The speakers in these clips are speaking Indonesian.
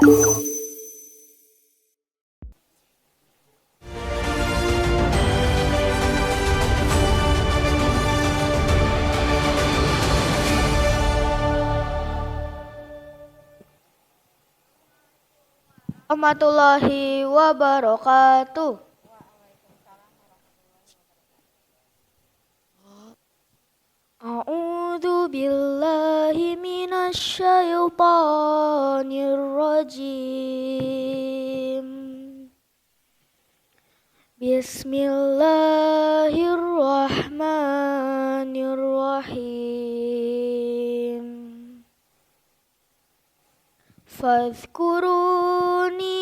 Warahmatullahi wabarakatuh. A'udzu billahi minasy syaithanir rajim. Bismillahirrahmanirrahim. Fadhkuruni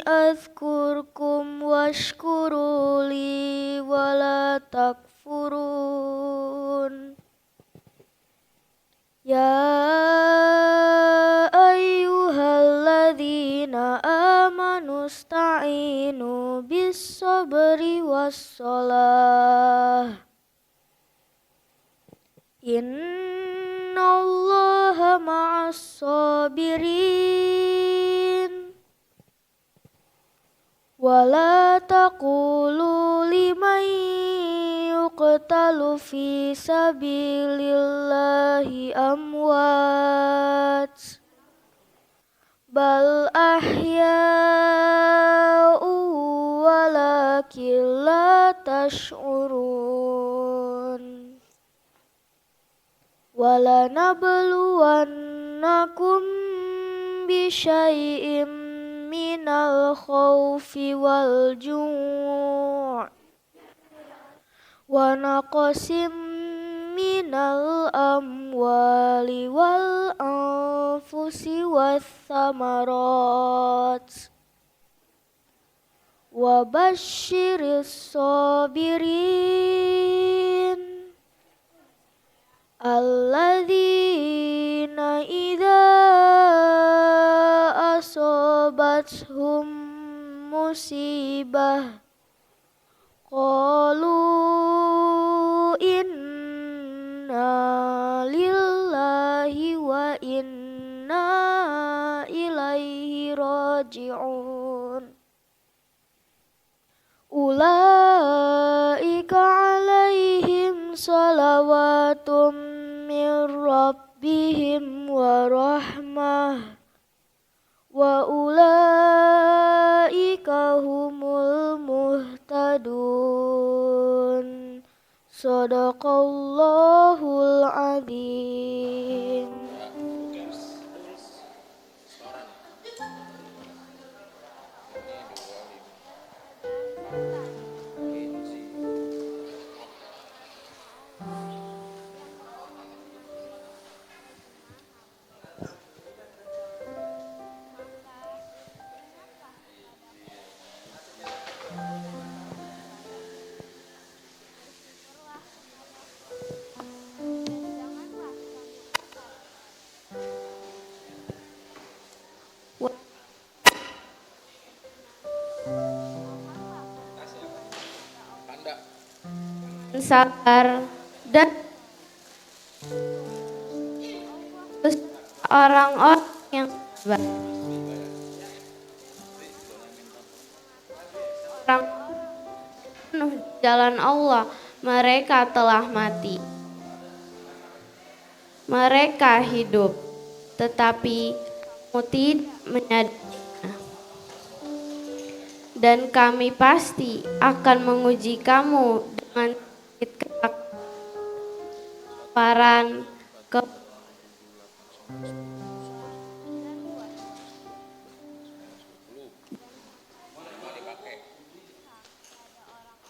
azkurkum washkuruli wala takfurun. Ya ayyuhalladzina amanu sta'inu bis-sabri was-shalah. Innallaha ma'as-sabirin. Wala taqulu liman yuqtalu fi sabilillahi amwat, bal ahya'u walakin la tash'urun. Wala nabluwannakum bisyai'im minal khawfi wal ju' wa naqsim minal amwali wal anfusi was samarat wa basyiris sabirin alladzina idza asobathum musibah qalu inna lillahi wa inna ilaihi raji'un. Ulaika alaihim salawatum min rabbihim wa rahmah wa ulaika humul muhtadun. Shadaqallahul adzim. Sabar dan orang-orang yang sabar. Orang penuh jalan Allah, mereka telah mati. Mereka hidup, tetapi kamu tidak menyadarinya. Dan kami pasti akan menguji kamu dengan kelaparan,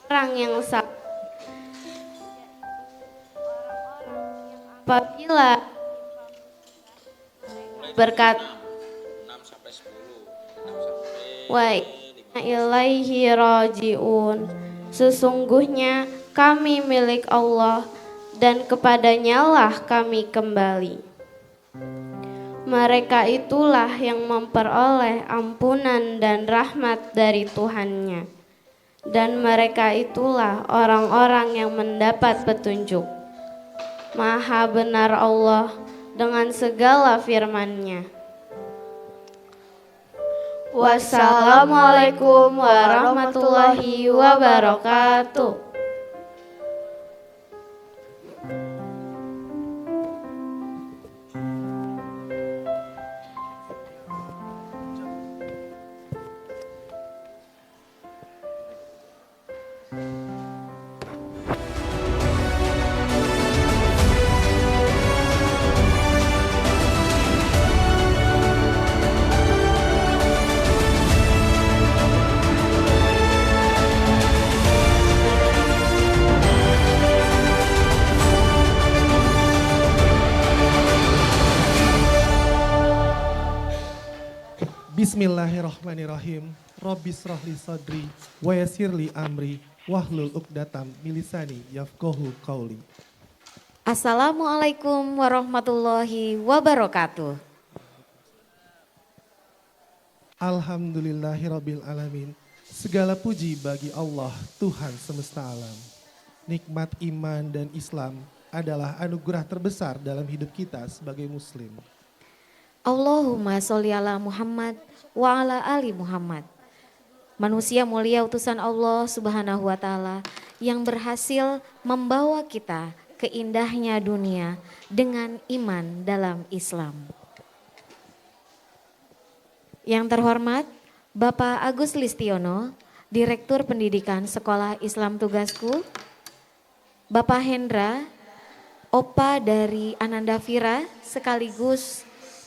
orang yang sabar. Apabila berkata wa inna ilaihi raji'un, sesungguhnya kami milik Allah dan kepadanya lah kami kembali. Mereka itulah yang memperoleh ampunan dan rahmat dari Tuhannya, dan mereka itulah orang-orang yang mendapat petunjuk. Maha benar Allah dengan segala firman-Nya. Wassalamualaikum warahmatullahi wabarakatuh. Bismillahirrahmanirrahim. Rabbis rohli sodri, wa yassirli amri, wahlul uqdatam milisani yafqahu qauli. Assalamualaikum warahmatullahi wabarakatuh. Alhamdulillahirabbil alamin. Segala puji bagi Allah, Tuhan semesta alam. Nikmat iman dan Islam adalah anugerah terbesar dalam hidup kita sebagai muslim. Allahumma sholli ala Muhammad wa ala ali Muhammad. Manusia mulia utusan Allah Subhanahu wa taala yang berhasil membawa kita ke indahnya dunia dengan iman dalam Islam. Yang terhormat Bapak Agus Listiono, Direktur Pendidikan Sekolah Islam Tugasku, Bapak Hendra, Opa dari Ananda Vira sekaligus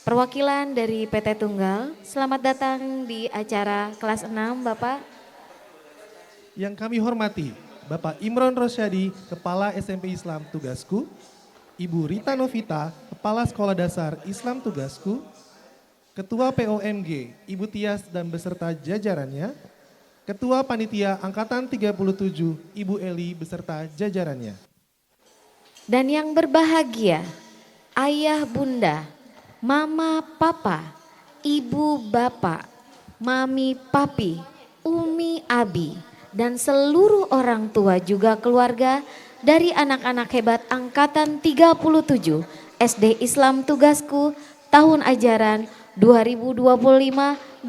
perwakilan dari PT Tunggal, selamat datang di acara kelas 6 Bapak. Yang kami hormati Bapak Imron Rosyadi, Kepala SMP Islam Tugasku, Ibu Rita Novita, Kepala Sekolah Dasar Islam Tugasku, Ketua POMG Ibu Tias dan beserta jajarannya, Ketua Panitia Angkatan 37 Ibu Eli beserta jajarannya. Dan yang berbahagia, Ayah Bunda, Mama Papa, Ibu Bapak, Mami Papi, Umi Abi, dan seluruh orang tua juga keluarga dari anak-anak hebat Angkatan 37 SD Islam Tugasku tahun ajaran 2025-2026.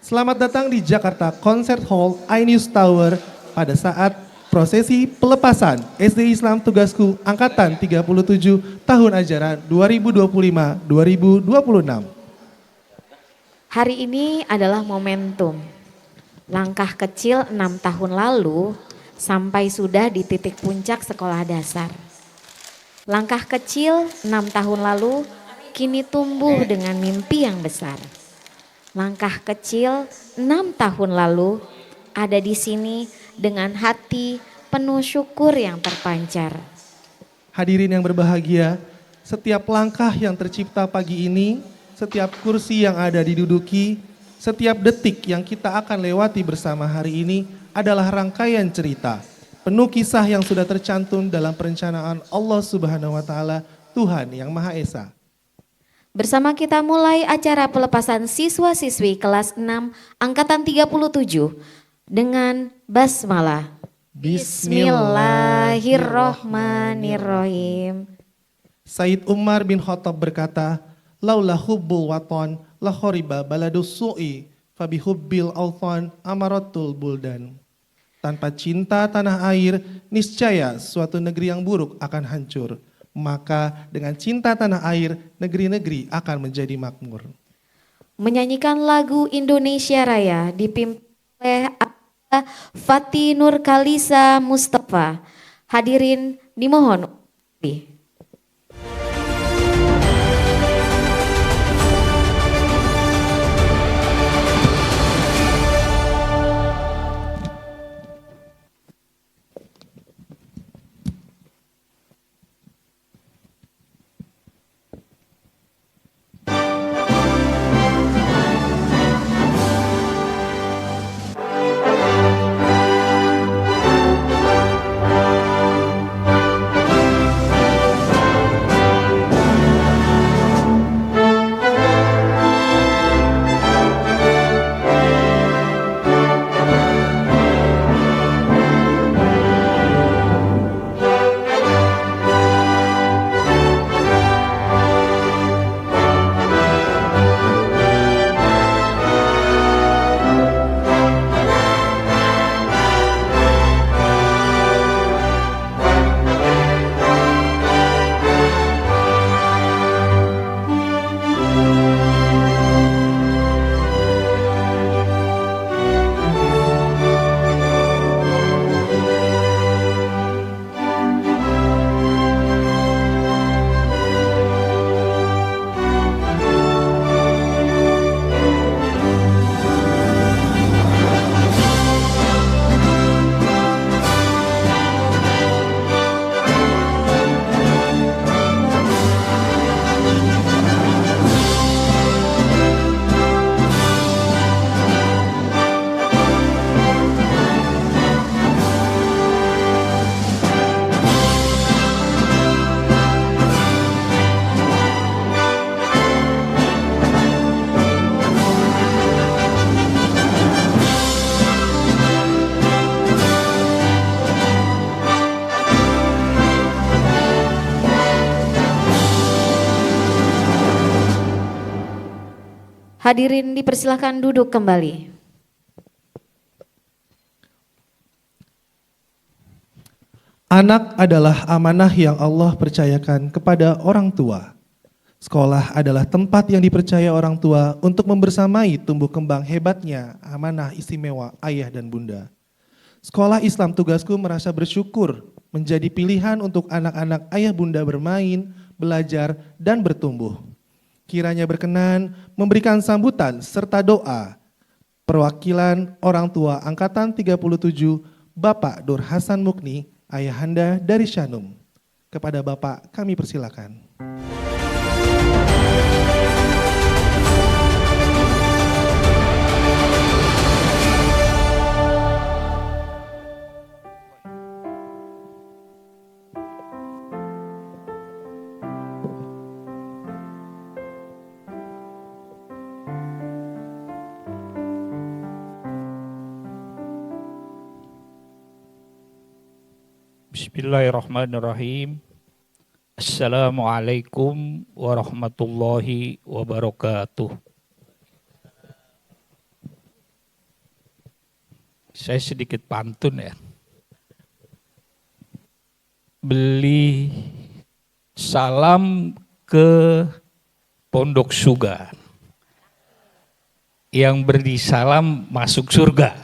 Selamat datang di Jakarta Concert Hall iNews Tower pada saat prosesi pelepasan SD Islam Tugasku Angkatan 37 tahun ajaran 2025-2026. Hari ini adalah momentum. Langkah kecil 6 tahun lalu sampai sudah di titik puncak sekolah dasar. Langkah kecil 6 tahun lalu kini tumbuh dengan mimpi yang besar. Langkah kecil 6 tahun lalu ada di sini dengan hati penuh syukur yang terpancar. Hadirin yang berbahagia, setiap langkah yang tercipta pagi ini, setiap kursi yang ada diduduki, setiap detik yang kita akan lewati bersama hari ini adalah rangkaian cerita, penuh kisah yang sudah tercantum dalam perencanaan Allah Subhanahu wa taala, Tuhan yang Maha Esa. Bersama kita mulai acara pelepasan siswa-siswi kelas 6 Angkatan 37 dengan basmalah. Bismillahirrohmanirrohim. Said Umar bin Khattab berkata, "Laula hubbul waton la khoriba baladus su'i fabihubbil awthon amaratul buldan." Tanpa cinta tanah air, niscaya suatu negeri yang buruk akan hancur. Maka dengan cinta tanah air, negeri-negeri akan menjadi makmur. Menyanyikan lagu Indonesia Raya dipimpin oleh Fatih Nur Kalisa Mustafa. Hadirin dimohon. Hadirin dipersilahkan duduk kembali. Anak adalah amanah yang Allah percayakan kepada orang tua. Sekolah adalah tempat yang dipercaya orang tua untuk membersamai tumbuh kembang hebatnya amanah istimewa ayah dan bunda. Sekolah Islam Tugasku merasa bersyukur menjadi pilihan untuk anak-anak ayah bunda bermain, belajar, dan bertumbuh. Kiranya berkenan memberikan sambutan serta doa perwakilan orang tua Angkatan 37 Bapak Nur Hasan Mukni, ayahanda dari Syanum. Kepada Bapak kami persilakan. Bismillahirrahmanirrahim. Assalamualaikum warahmatullahi wabarakatuh. Saya sedikit pantun ya. Beli salam ke Pondok Suga. Yang beri salam masuk surga.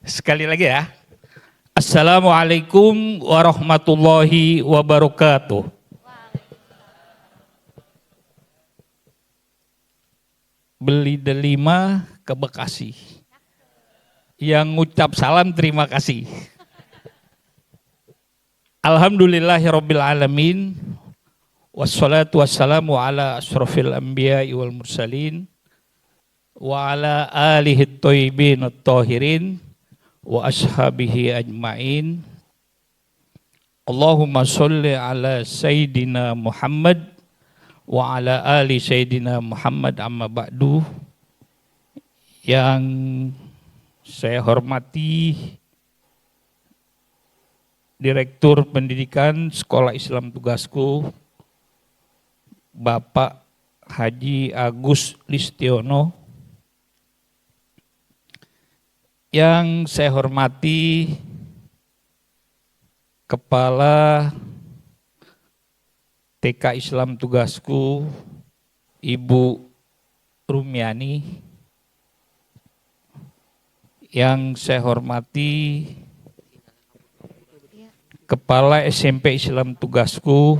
Sekali lagi ya. Assalamualaikum warahmatullahi wabarakatuh. Beli delima ke Bekasi. Yang ngucap salam terima kasih. Alhamdulillahirabbil alamin. Wassalatu wassalamu ala asyrafil anbiya'i wal mursalin wa ala alihi thayyibin at-tahirin wa ashabihi ajma'in. Allahumma sholli ala Sayyidina Muhammad wa ala ali Sayyidina Muhammad amma ba'du. Yang saya hormati Direktur Pendidikan Sekolah Islam Tugasku, Bapak Haji Agus Listiono. Yang saya hormati Kepala TK Islam Tugasku, Ibu Rumiani. Yang saya hormati Kepala SMP Islam Tugasku,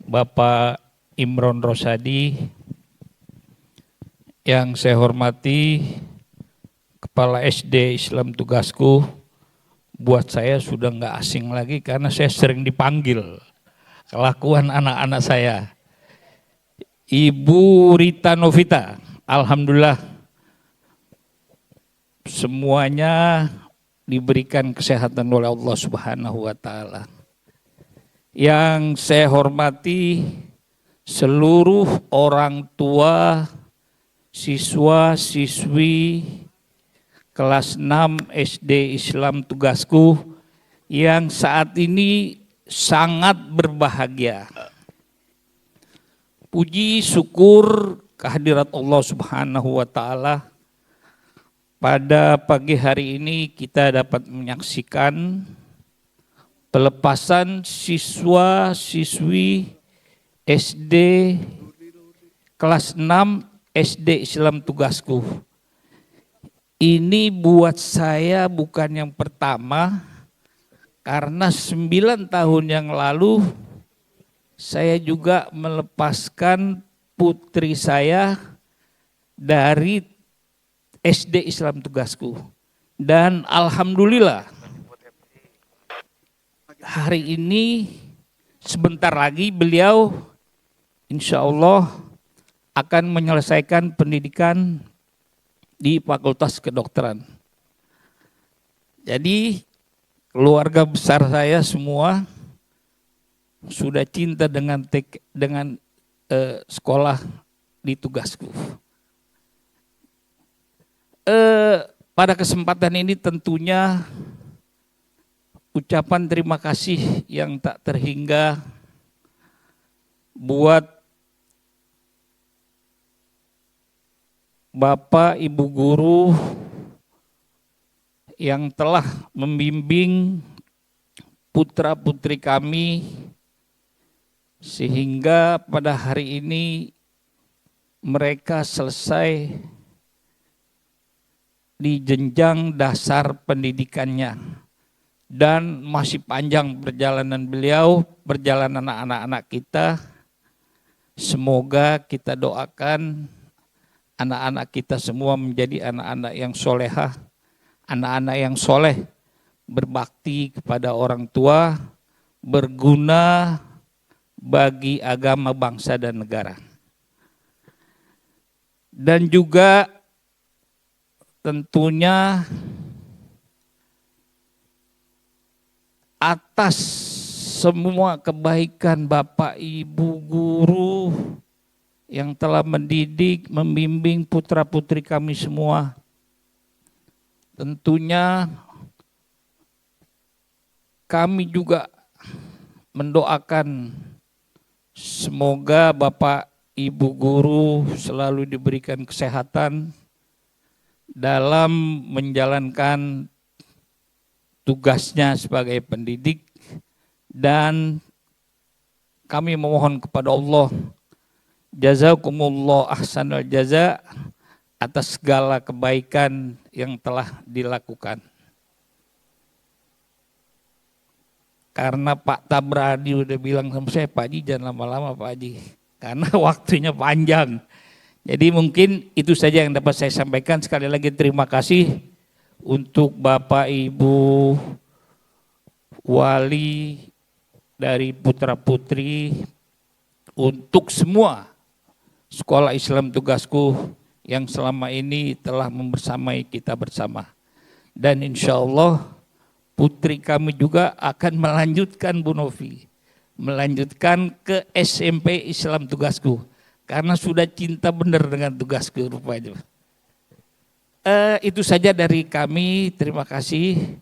Bapak Imron Rosadi. Yang saya hormati Kepala SD Islam Tugasku, buat saya sudah nggak asing lagi karena saya sering dipanggil kelakuan anak-anak saya. Ibu Rita Novita, alhamdulillah semuanya diberikan kesehatan oleh Allah Subhanahu wa taala. Yang saya hormati seluruh orang tua, siswa, siswi kelas 6 SD Islam Tugasku yang saat ini sangat berbahagia. Puji syukur kehadirat Allah Subhanahu wa taala. Pada pagi hari ini kita dapat menyaksikan pelepasan siswa-siswi SD kelas 6 SD Islam Tugasku. Ini buat saya bukan yang pertama, karena 9 tahun yang lalu saya juga melepaskan putri saya dari SD Islam Tugasku. Dan alhamdulillah hari ini sebentar lagi beliau insya Allah akan menyelesaikan pendidikan di Fakultas Kedokteran. Jadi keluarga besar saya semua sudah cinta dengan sekolah di Tugasku. Pada kesempatan ini tentunya ucapan terima kasih yang tak terhingga buat Bapak Ibu guru yang telah membimbing putra-putri kami sehingga pada hari ini mereka selesai di jenjang dasar pendidikannya dan masih panjang perjalanan beliau, perjalanan anak-anak kita. Semoga kita doakan anak-anak kita semua menjadi anak-anak yang solehah, anak-anak yang soleh, berbakti kepada orang tua, berguna bagi agama, bangsa, dan negara. Dan juga tentunya atas semua kebaikan Bapak Ibu guru yang telah mendidik, membimbing putra-putri kami semua. Tentunya kami juga mendoakan semoga Bapak Ibu guru selalu diberikan kesehatan dalam menjalankan tugasnya sebagai pendidik, dan kami memohon kepada Allah, jazakumullah ahsanul jaza atas segala kebaikan yang telah dilakukan. Karena Pak Tabradi udah bilang sama saya, Pak Haji jangan lama-lama Pak Haji, karena waktunya panjang. Jadi mungkin itu saja yang dapat saya sampaikan. Sekali lagi terima kasih untuk Bapak Ibu wali dari putra-putri, untuk semua Sekolah Islam Tugasku yang selama ini telah membersamai kita bersama. Dan insya Allah putri kami juga akan melanjutkan, Bu Novi, melanjutkan ke SMP Islam Tugasku. Karena sudah cinta benar dengan tugasku rupanya. Itu saja dari kami, terima kasih.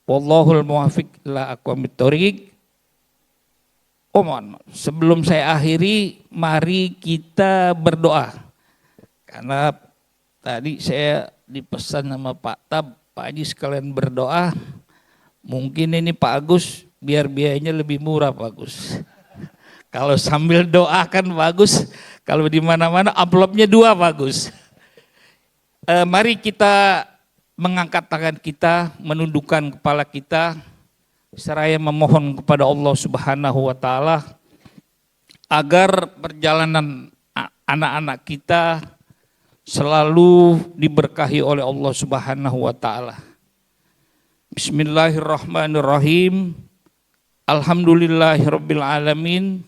Wallahul muwafiq ila aqwamit thoriq. Mohon, sebelum saya akhiri, mari kita berdoa. Karena tadi saya dipesan sama Pak Tab, Pak Haji sekalian berdoa. Mungkin ini Pak Agus biar biayanya lebih murah Pak Agus. Kalau sambil doa kan bagus, kalau di mana-mana amplopnya 2 bagus. Mari kita mengangkat tangan kita, menundukkan kepala kita, seraya memohon kepada Allah Subhanahu wa Ta'ala agar perjalanan anak-anak kita selalu diberkahi oleh Allah Subhanahu wa Ta'ala. Bismillahirrahmanirrahim. Alhamdulillahirabbil alamin.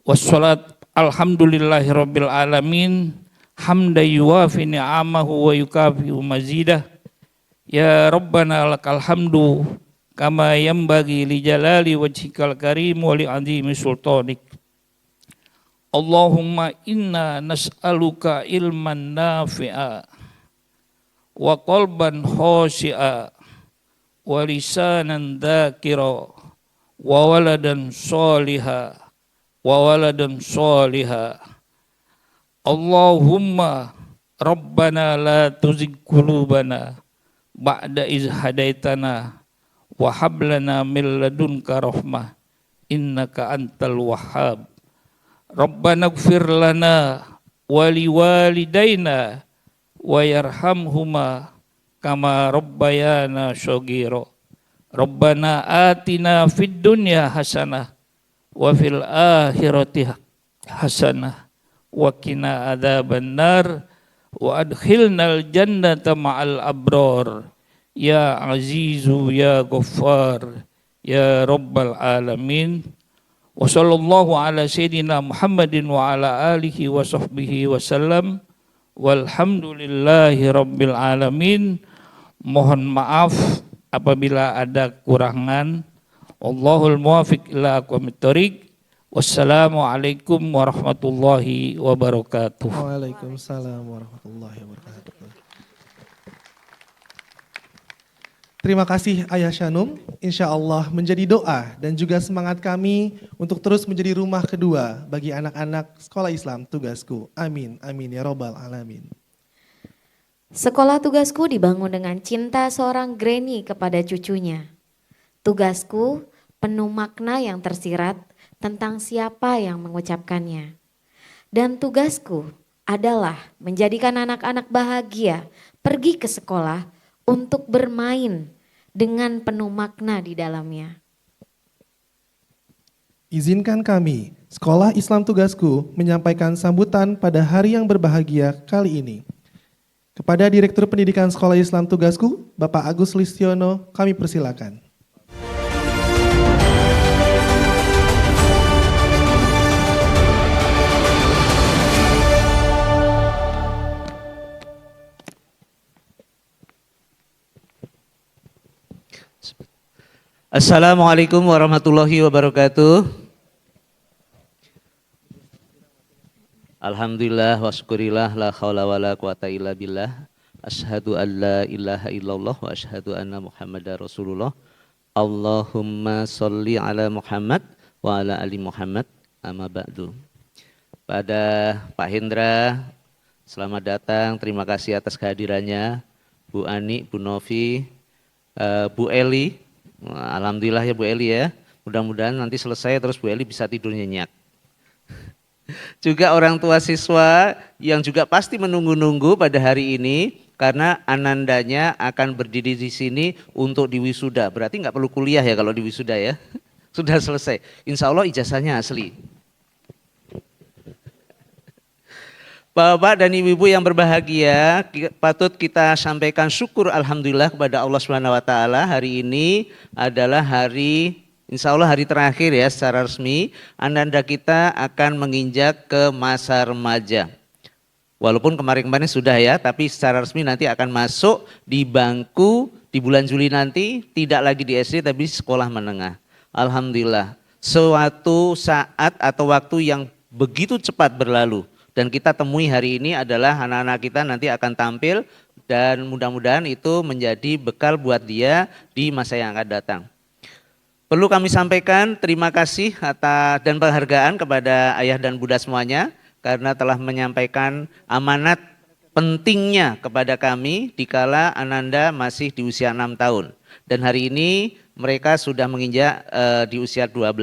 Wassalat alhamdulillahirabbil alamin. Hamda yuwafi ni'amahu wa yukafi'u mazidah. Ya Rabbana lakal hamdu kama yanbaghi li jalali wajhikal karim wa li 'azimi sultanik. Allahumma inna nas'aluka ilman nafi'a wa qalban khashi'a wa lisanan dzakira wa waladan sholiha wa waladan sholiha. Allahumma Rabbana la tuzigh qulubana ba'da iz hadaitana wa hab lana min ladunka rahmah innaka antal wahhab. Rabbana ighfir lana wa liwalidayna wa yarhamhuma kama rabbayana shaghira. Rabbana atina fid dunya hasanah wa fil akhirati hasanah wa qina adzabannar wa adkhilnal jannata ma'al abrar ya azizu ya ghaffar ya rabbal alamin. Wa sallallahu ala sayyidina Muhammadin wa ala alihi wa sahbihi wasallam walhamdulillahi rabbil alamin. Mohon maaf apabila ada kurangan. Allahul muwafiq ila aqwamit thoriq. Wassalamualaikum warahmatullahi wabarakatuh. Waalaikumsalam warahmatullahi wabarakatuh. Terima kasih Ayah Shanum, insya Allah menjadi doa dan juga semangat kami untuk terus menjadi rumah kedua bagi anak-anak Sekolah Islam Tugasku. Amin, amin ya robbal alamin. Sekolah Tugasku dibangun dengan cinta seorang Granny kepada cucunya. Tugasku penuh makna yang tersirat tentang siapa yang mengucapkannya. Dan tugasku adalah menjadikan anak-anak bahagia pergi ke sekolah untuk bermain dengan penuh makna di dalamnya. Izinkan kami, Sekolah Islam Tugasku, menyampaikan sambutan pada hari yang berbahagia kali ini. Kepada Direktur Pendidikan Sekolah Islam Tugasku, Bapak Agus Listiono, kami persilakan. Assalamualaikum warahmatullahi wabarakatuh. Alhamdulillah wa syukurillah la khawla wa la quwata illa billah. Asyhadu an la ilaha illallah wa asyhadu anna Muhammadar Rasulullah. Allahumma sholli ala Muhammad wa ala ali Muhammad, amma ba'du. Pada Pak Hendra, selamat datang, terima kasih atas kehadirannya. Bu Ani, Bu Novi, Bu Eli. Alhamdulillah ya Bu Eli ya, mudah-mudahan nanti selesai terus Bu Eli bisa tidur nyenyak. Juga orang tua siswa yang juga pasti menunggu-nunggu pada hari ini karena anandanya akan berdiri di sini untuk diwisuda. Berarti nggak perlu kuliah ya kalau diwisuda ya, sudah selesai. Insya Allah ijazahnya asli. Bapak dan Ibu-ibu yang berbahagia, patut kita sampaikan syukur alhamdulillah kepada Allah Subhanahu wa taala. Hari ini adalah hari, insya Allah hari terakhir ya secara resmi, ananda kita akan menginjak ke masa remaja. Walaupun kemarin-kemarin sudah ya, tapi secara resmi nanti akan masuk di bangku di bulan Juli nanti, tidak lagi di SD tapi sekolah menengah. Alhamdulillah, suatu saat atau waktu yang begitu cepat berlalu. Dan kita temui hari ini adalah anak-anak kita nanti akan tampil dan mudah-mudahan itu menjadi bekal buat dia di masa yang akan datang. Perlu kami sampaikan terima kasih atas dan penghargaan kepada ayah dan bunda semuanya karena telah menyampaikan amanat pentingnya kepada kami dikala Ananda masih di usia 6 tahun. Dan hari ini mereka sudah menginjak di usia 12,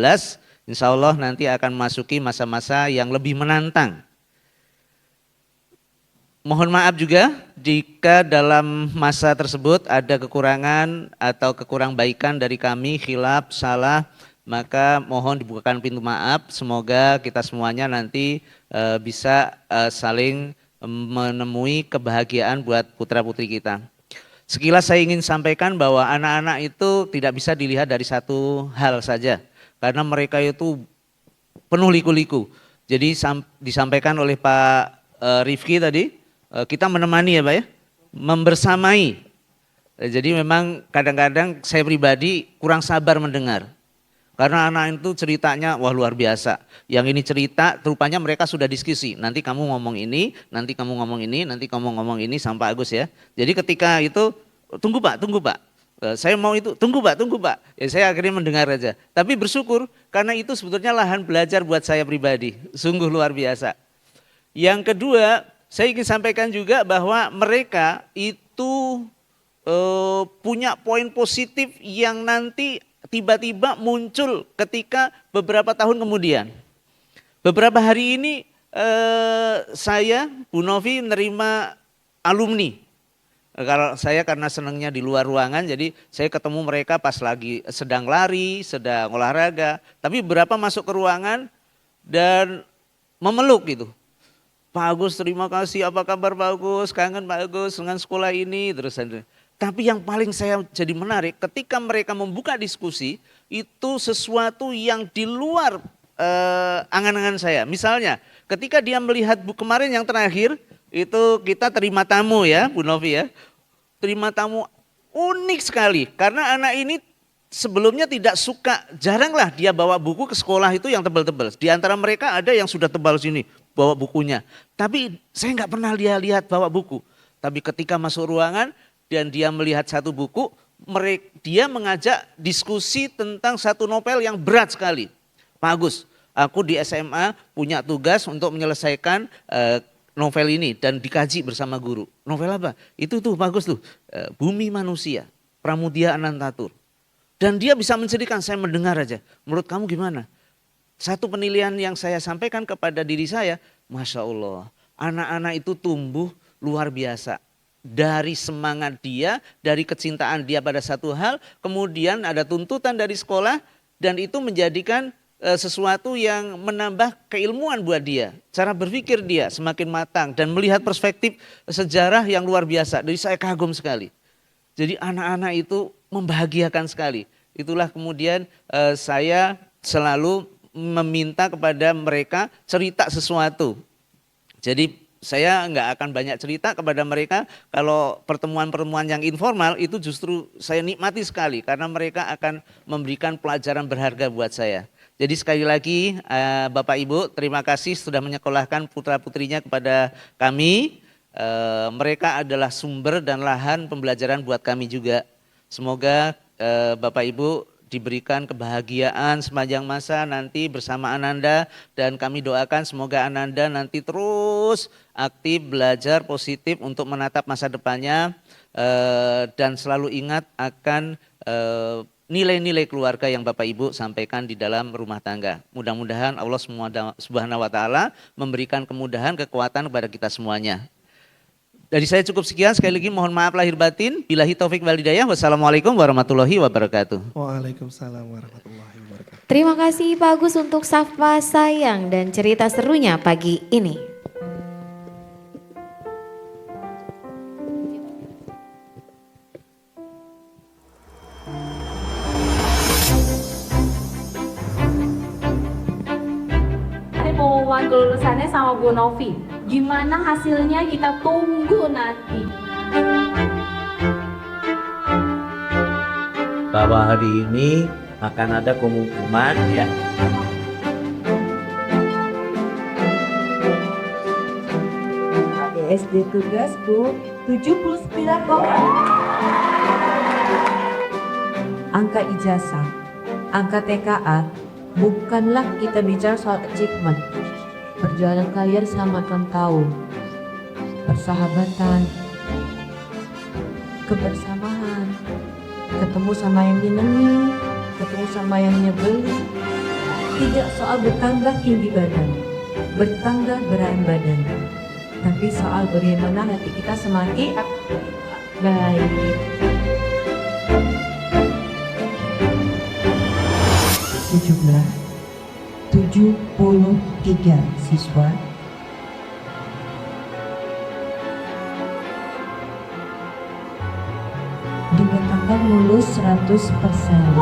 insya Allah nanti akan memasuki masa-masa yang lebih menantang. Mohon maaf juga jika dalam masa tersebut ada kekurangan atau kekurang-baikan dari kami, khilaf, salah, maka mohon dibukakan pintu maaf. Semoga kita semuanya nanti bisa saling menemui kebahagiaan buat putra-putri kita. Sekilas saya ingin sampaikan bahwa anak-anak itu tidak bisa dilihat dari satu hal saja, karena mereka itu penuh liku-liku. Jadi disampaikan oleh Pak Rifki tadi, kita menemani ya Pak ya, membersamai. Jadi memang kadang-kadang saya pribadi kurang sabar mendengar. Karena anak itu ceritanya wah luar biasa. Yang ini cerita rupanya mereka sudah diskusi. Nanti kamu ngomong ini, nanti kamu ngomong ini, nanti kamu ngomong ini sampai Agus ya. Jadi ketika itu tunggu Pak. Saya mau itu, tunggu Pak. Ya saya akhirnya mendengar aja. Tapi bersyukur karena itu sebetulnya lahan belajar buat saya pribadi. Sungguh luar biasa. Yang kedua, saya ingin sampaikan juga bahwa mereka itu punya poin positif yang nanti tiba-tiba muncul ketika beberapa tahun kemudian. Beberapa hari ini saya, Bu Novi menerima alumni. Kalau saya karena senangnya di luar ruangan, jadi saya ketemu mereka pas lagi sedang lari, sedang olahraga. Tapi beberapa masuk ke ruangan dan memeluk gitu. Pak Agus terima kasih, apa kabar Pak Agus, kangen Pak Agus dengan sekolah ini, terus. Tapi yang paling saya jadi menarik ketika mereka membuka diskusi itu sesuatu yang di luar angan-angan saya. Misalnya ketika dia melihat kemarin yang terakhir itu kita terima tamu ya Bu Novi ya. Terima tamu unik sekali karena anak ini sebelumnya tidak suka, jaranglah dia bawa buku ke sekolah itu yang tebal-tebal. Di antara mereka ada yang sudah tebal sini bawa bukunya. Tapi saya nggak pernah dia lihat bawa buku. Tapi ketika masuk ruangan dan dia melihat satu buku, dia mengajak diskusi tentang satu novel yang berat sekali. Pak Agus, aku di SMA punya tugas untuk menyelesaikan novel ini dan dikaji bersama guru. Novel apa? Itu tuh Pak Agus tuh, Bumi Manusia, Pramudia Anantatur. Dan dia bisa menceritakan, saya mendengar aja. Menurut kamu gimana? Satu penilaian yang saya sampaikan kepada diri saya, Masya Allah, anak-anak itu tumbuh luar biasa. Dari semangat dia, dari kecintaan dia pada satu hal, kemudian ada tuntutan dari sekolah, dan itu menjadikan sesuatu yang menambah keilmuan buat dia. Cara berpikir dia semakin matang dan melihat perspektif sejarah yang luar biasa. Jadi saya kagum sekali. Jadi anak-anak itu membahagiakan sekali. Itulah kemudian saya selalu meminta kepada mereka cerita sesuatu. Jadi saya nggak akan banyak cerita kepada mereka, kalau pertemuan-pertemuan yang informal itu justru saya nikmati sekali karena mereka akan memberikan pelajaran berharga buat saya. Jadi sekali lagi Bapak Ibu, terima kasih sudah menyekolahkan putra-putrinya kepada kami. Mereka adalah sumber dan lahan pembelajaran buat kami juga. Semoga Bapak Ibu diberikan kebahagiaan sepanjang masa nanti bersama Ananda, dan kami doakan semoga Ananda nanti terus aktif belajar positif untuk menatap masa depannya, dan selalu ingat akan nilai-nilai keluarga yang Bapak Ibu sampaikan di dalam rumah tangga. Mudah-mudahan Allah Subhanahu wa taala memberikan kemudahan, kekuatan kepada kita semuanya. Dari saya cukup sekian, sekali lagi mohon maaf lahir batin. Billahi taufik wal hidayah. Wassalamualaikum warahmatullahi wabarakatuh. Waalaikumsalam warahmatullahi wabarakatuh. Terima kasih Pak Agus untuk sapa sayang dan cerita serunya pagi ini. Ini pengumuman kelulusannya sama Bu Novi. Gimana hasilnya kita tunggu nanti. Bahwa hari ini akan ada pengumuman ya. SD Tugasku 79, angka ijazah, angka TKA, bukanlah kita bicara soal achievement. Perjalanan kalian selama 6 tahun, persahabatan, kebersamaan, ketemu sama yang nyenengin, ketemu sama yang nyebelin. Tidak soal bertambah tinggi badan, bertambah berat badan, tapi soal bagaimana hati kita semakin baik. 73 siswa dinyatakan lulus 100%.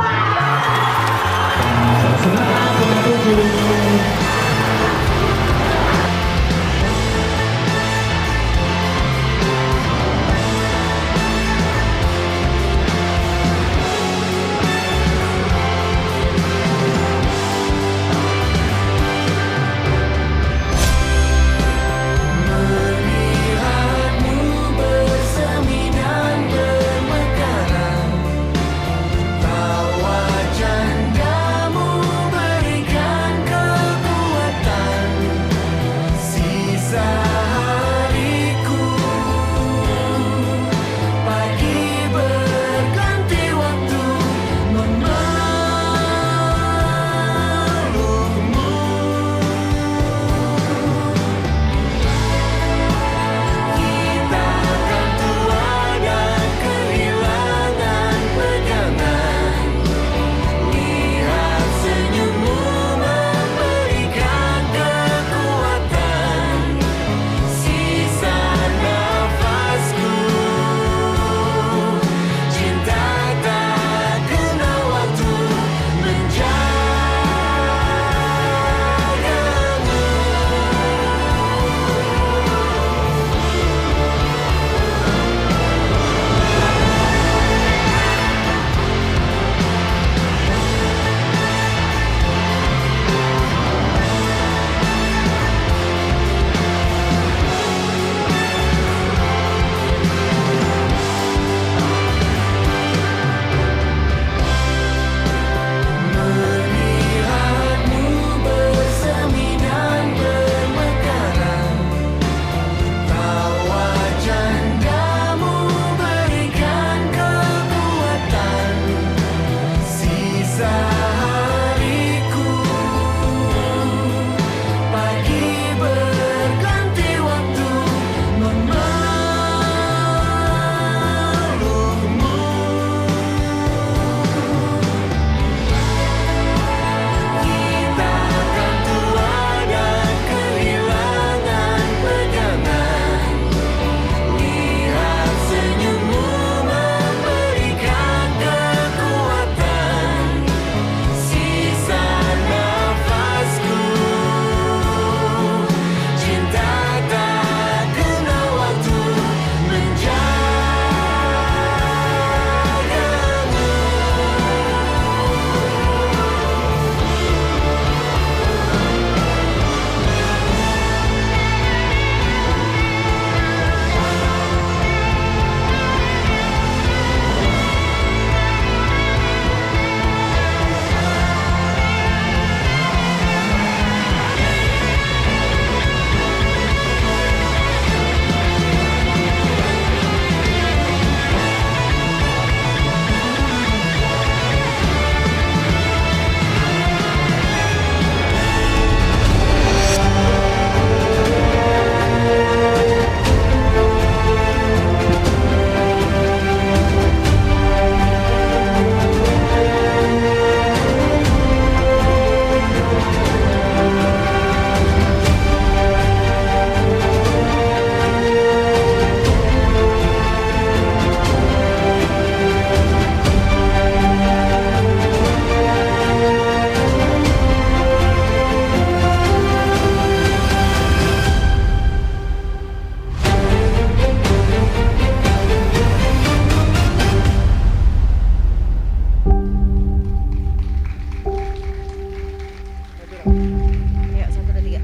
Ayo, 1, 2, 3.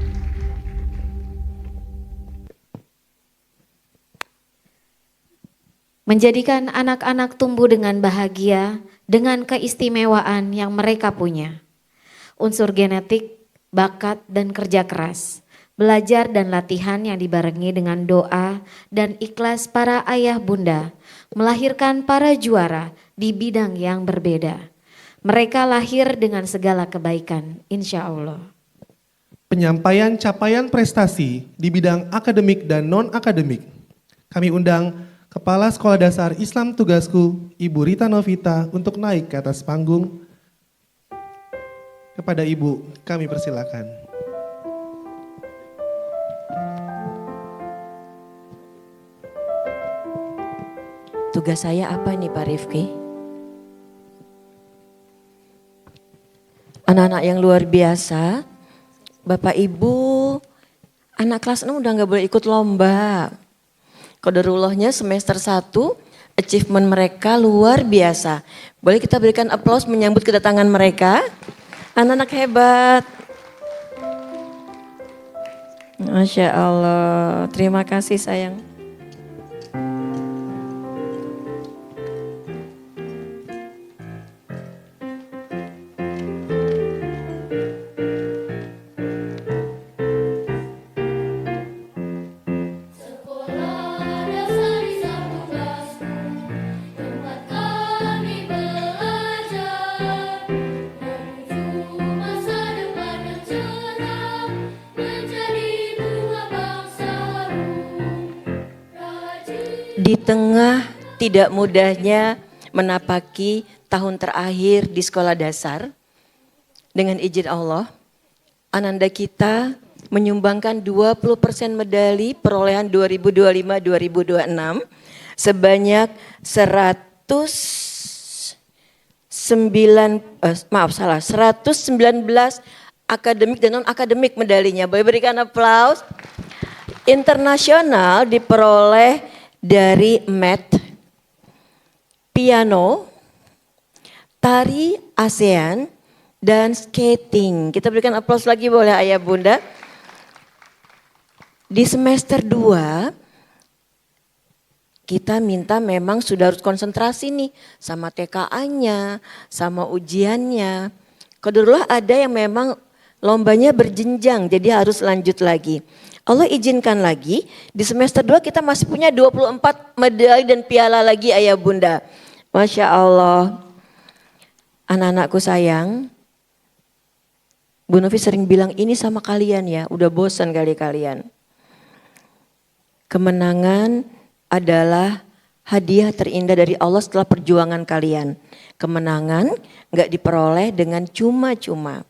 Menjadikan anak-anak tumbuh dengan bahagia, dengan keistimewaan yang mereka punya. Unsur genetik, bakat, dan kerja keras. Belajar dan latihan yang dibarengi dengan doa dan ikhlas para ayah bunda, melahirkan para juara di bidang yang berbeda. Mereka lahir dengan segala kebaikan, insya Allah. Penyampaian capaian prestasi di bidang akademik dan non-akademik. Kami undang Kepala Sekolah Dasar Islam Tugasku, Ibu Rita Novita, untuk naik ke atas panggung. Kepada Ibu, kami persilakan. Tugas saya apa nih Pak Rifki? Anak-anak yang luar biasa, Bapak Ibu, anak kelas 6 udah gak boleh ikut lomba. Qadarullahnya semester 1, achievement mereka luar biasa. Boleh kita berikan aplaus menyambut kedatangan mereka? Anak-anak hebat. Masya Allah, terima kasih sayang. Di tengah tidak mudahnya menapaki tahun terakhir di sekolah dasar, dengan izin Allah, ananda kita menyumbangkan 20% medali perolehan 2025-2026 sebanyak 119 akademik dan non-akademik medalinya. Boleh berikan aplaus. Internasional diperoleh dari math, piano, tari ASEAN, dan skating. Kita berikan aplaus lagi boleh ayah bunda. Di semester 2, kita minta memang sudah harus konsentrasi nih sama TKA-nya, sama ujiannya. Qadarullah ada yang memang lombanya berjenjang, jadi harus lanjut lagi. Allah izinkan lagi, di semester 2 kita masih punya 24 medali dan piala lagi ayah bunda. Masya Allah. Anak-anakku sayang, Bu Novi sering bilang ini sama kalian ya, udah bosan kali kalian. Kemenangan adalah hadiah terindah dari Allah setelah perjuangan kalian. Kemenangan gak diperoleh dengan cuma-cuma.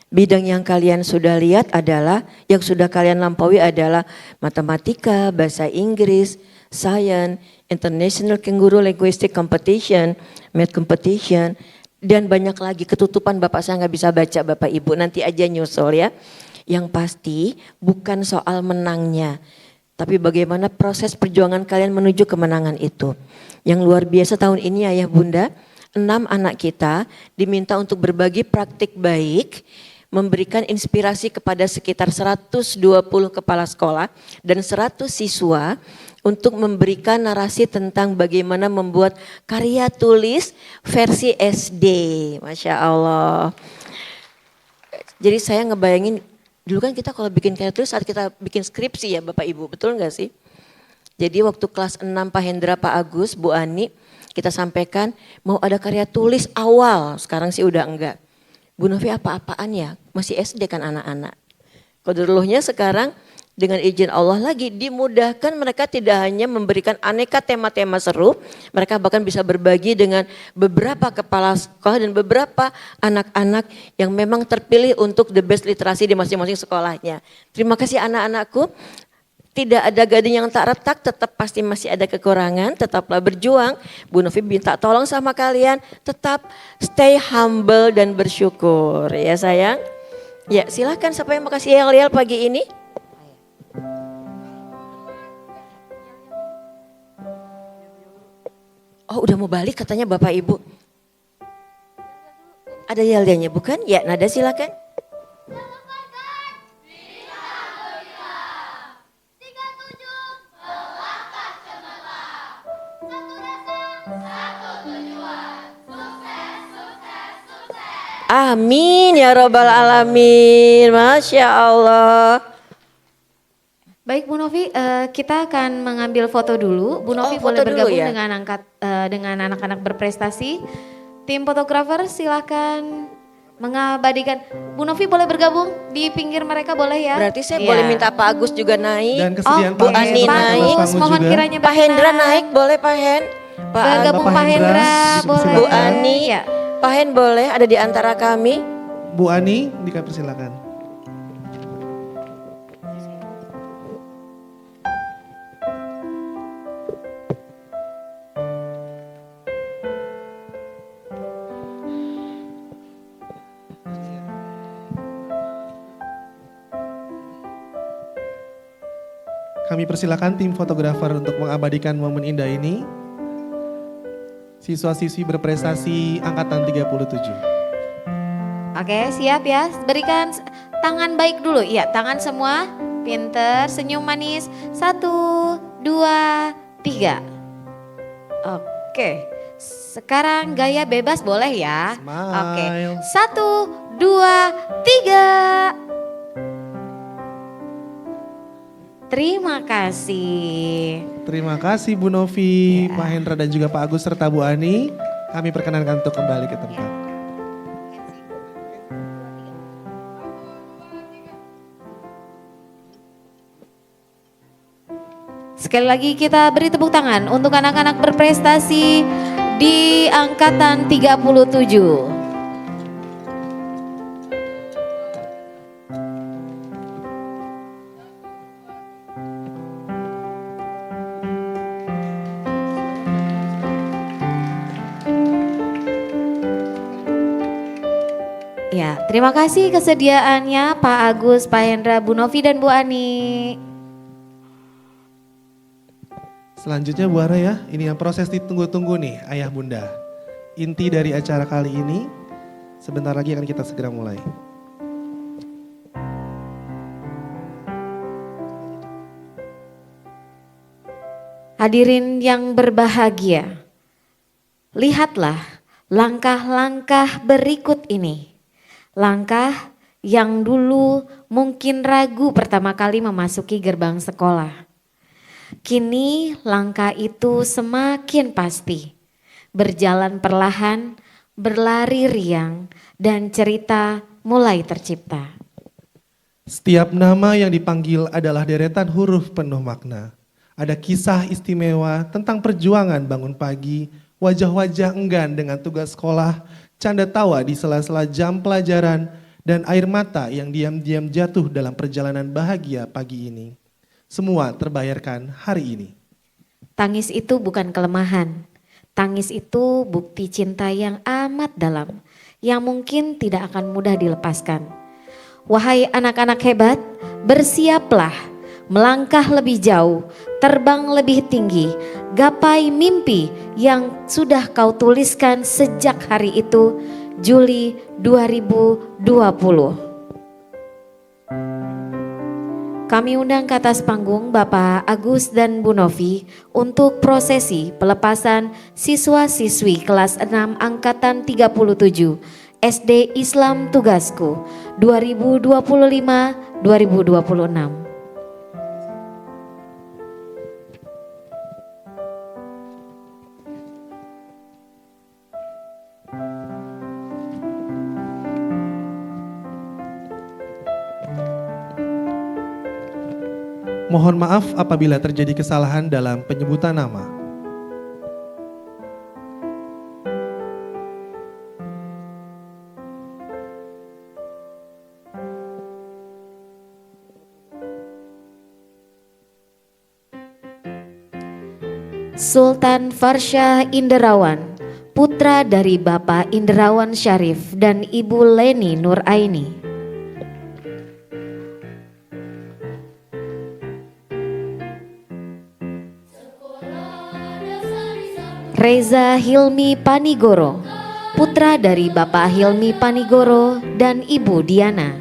Bidang yang kalian sudah lihat adalah, yang sudah kalian lampaui adalah matematika, bahasa Inggris, science, international kangaroo linguistic competition, math competition, dan banyak lagi. Ketutupan Bapak saya nggak bisa baca Bapak Ibu, nanti aja nyusul ya. Yang pasti bukan soal menangnya, tapi bagaimana proses perjuangan kalian menuju kemenangan itu. Yang luar biasa tahun ini ayah bunda, 6 anak kita diminta untuk berbagi praktik baik, memberikan inspirasi kepada sekitar 120 kepala sekolah dan 100 siswa untuk memberikan narasi tentang bagaimana membuat karya tulis versi SD. Masya Allah. Jadi saya ngebayangin, dulu kan kita kalau bikin karya tulis saat kita bikin skripsi ya Bapak Ibu, betul nggak sih? Jadi waktu kelas 6 Pak Hendra, Pak Agus, Bu Ani, kita sampaikan mau ada karya tulis awal, sekarang sih udah enggak. Bu Novi apa-apaan ya, masih SD kan anak-anak. Qadarullohnya sekarang dengan izin Allah lagi dimudahkan, mereka tidak hanya memberikan aneka tema-tema seru, mereka bahkan bisa berbagi dengan beberapa kepala sekolah dan beberapa anak-anak yang memang terpilih untuk the best literasi di masing-masing sekolahnya. Terima kasih anak-anakku. Tidak ada gading yang tak retak, tetap pasti masih ada kekurangan, tetaplah berjuang. Bu Novi minta tolong sama kalian, tetap stay humble dan bersyukur ya sayang. Ya silahkan siapa yang mau kasih yel-yel pagi ini. Oh udah mau balik katanya Bapak Ibu. Ada yel-yelnya bukan? Ya Nada silakan. Amin ya robbal alamin. Masya Allah. Baik Bu Novi, kita akan mengambil foto dulu. Bu Novi boleh Foto dulu bergabung ya? dengan anak-anak berprestasi. Tim fotografer silakan mengabadikan. Bu Novi boleh bergabung di pinggir mereka boleh ya? Berarti saya Iya. boleh minta Pak Agus juga naik. Dan kesediaan Bu Pak Agus Ani untuk naik. terus panggung Mohon juga. kiranya Pak Hendra berkenan. naik boleh Pak Hen? Pak Bergabung Bapak Pak Hendra, Hendra, boleh. Bu Ani, Ya. Pak Hen boleh ada di antara kami. Bu Ani, dipersilakan. Kami persilakan tim fotografer untuk mengabadikan momen indah ini. Siswa-siswi berprestasi angkatan 37. Oke, siap ya. Berikan tangan baik dulu. Iya, tangan semua. Pinter, senyum manis. 1, 2, 3. Oke. Sekarang gaya bebas boleh ya. Smile. Oke. 1, 2, 3. Terima kasih. Terima kasih Bu Novi, Pak Hendra dan juga Pak Agus serta Bu Ani. Kami perkenankan untuk kembali ke tempat. Sekali lagi kita beri tepuk tangan untuk anak-anak berprestasi di angkatan 37. Ya, terima kasih kesediaannya Pak Agus, Pak Hendra, Bu Novi dan Bu Ani. Selanjutnya Bu Ara ya, ini yang proses ditunggu-tunggu nih Ayah Bunda. Inti dari acara kali ini, sebentar lagi akan kita segera mulai. Hadirin yang berbahagia, lihatlah langkah-langkah berikut ini. Langkah yang dulu mungkin ragu pertama kali memasuki gerbang sekolah. Kini langkah itu semakin pasti. Berjalan perlahan, berlari riang, dan cerita mulai tercipta. Setiap nama yang dipanggil adalah deretan huruf penuh makna. Ada kisah istimewa tentang perjuangan bangun pagi, wajah-wajah enggan dengan tugas sekolah, canda tawa di sela-sela jam pelajaran, dan air mata yang diam-diam jatuh dalam perjalanan bahagia pagi ini. Semua terbayarkan hari ini. Tangis itu bukan kelemahan. Tangis itu bukti cinta yang amat dalam, yang mungkin tidak akan mudah dilepaskan. Wahai anak-anak hebat, bersiaplah, melangkah lebih jauh, terbang lebih tinggi, gapai mimpi yang sudah kau tuliskan sejak hari itu, Juli 2020. Kami undang ke atas panggung Bapak Agus dan Bu Novi untuk prosesi pelepasan siswa-siswi kelas 6 angkatan 37 SD Islam Tugasku 2025-2026. Mohon maaf apabila terjadi kesalahan dalam penyebutan nama. Sultan Farsha Inderawan, putra dari Bapak Inderawan Syarif dan Ibu Leni Nuraini. Reza Hilmi Panigoro, putra dari Bapak Hilmi Panigoro dan Ibu Diana.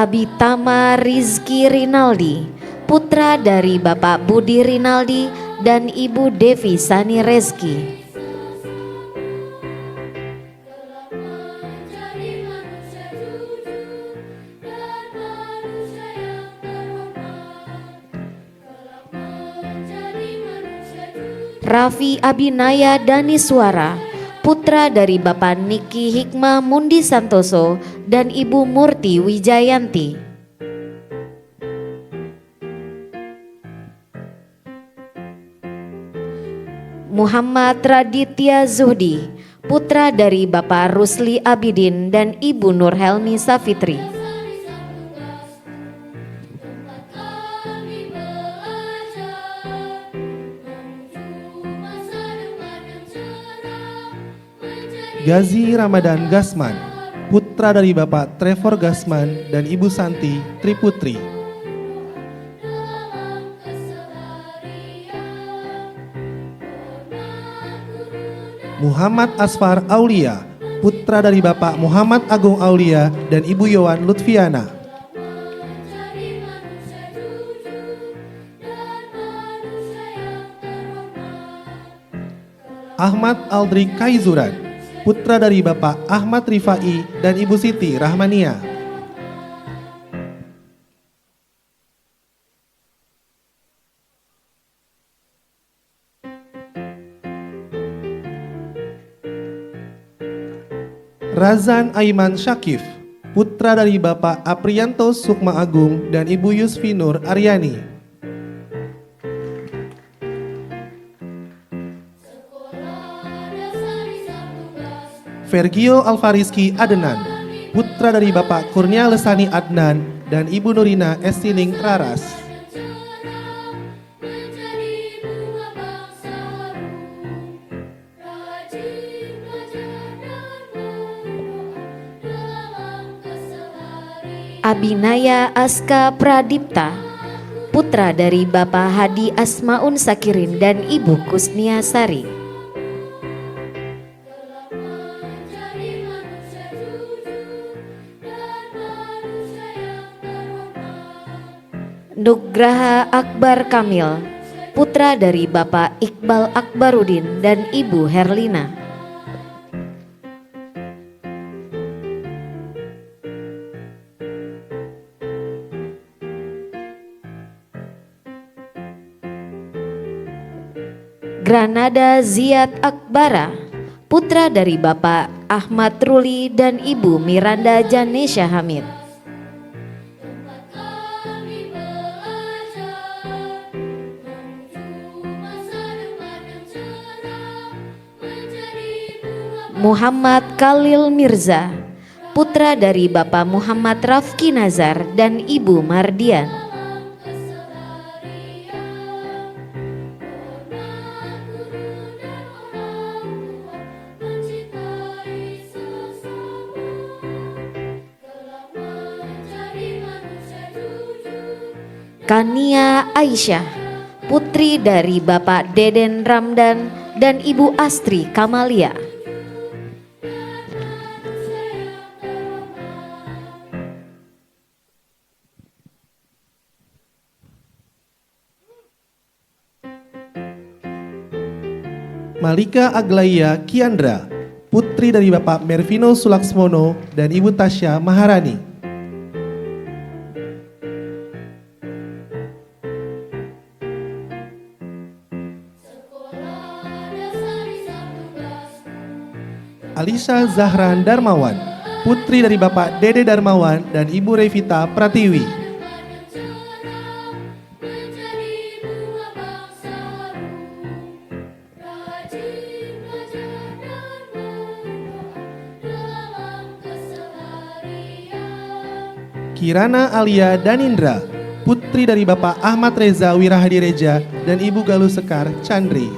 Abitama Rizky Rinaldi, putra dari Bapak Budi Rinaldi dan Ibu Devi Sani Rezki. Raffi Abinaya Daniswara, putra dari Bapak Niki Hikmah Mundi Santoso dan Ibu Murti Wijayanti. Muhammad Raditya Zuhdi, putra dari Bapak Rusli Abidin dan Ibu Nurhelmi Safitri. Gazi Ramadan Gasman, putra dari Bapak Trevor Gasman dan Ibu Santi Triputri. Muhammad Asfar Aulia, putra dari Bapak Muhammad Agung Aulia dan Ibu Yowan Lutfiana. Ahmad Aldri Kaizuran, putra dari Bapak Ahmad Rifai dan Ibu Siti Rahmania. Razan Aiman Syakif, putra dari Bapak Aprianto Sukma Agung dan Ibu Yusfi Nur Aryani. Vergio Alfariski Adenan, putra dari Bapak Kurnia Lesani Adnan dan Ibu Nurina Estining Raras. Abinaya Aska Pradipta, putra dari Bapak Hadi Asmaun Sakirin dan Ibu Kusnia Sari. Nugraha Akbar Kamil, putra dari Bapak Iqbal Akbarudin dan Ibu Herlina. Granada Ziyad Akbara, putra dari Bapak Ahmad Ruli dan Ibu Miranda Janesha Hamid. Muhammad Khalil Mirza, putra dari Bapak Muhammad Rafki Nazar dan Ibu Mardian. Kania Aisyah, putri dari Bapak Deden Ramdan dan Ibu Astri Kamalia. Malika Aglaia Kiandra, putri dari Bapak Mervino Sulaksmono dan Ibu Tasya Maharani. Alisa Zahran Darmawan, putri dari Bapak Dede Darmawan dan Ibu Revita Pratiwi. Kirana Alia Danindra, putri dari Bapak Ahmad Reza Wirahadireja dan Ibu Galuh Sekar Chandri.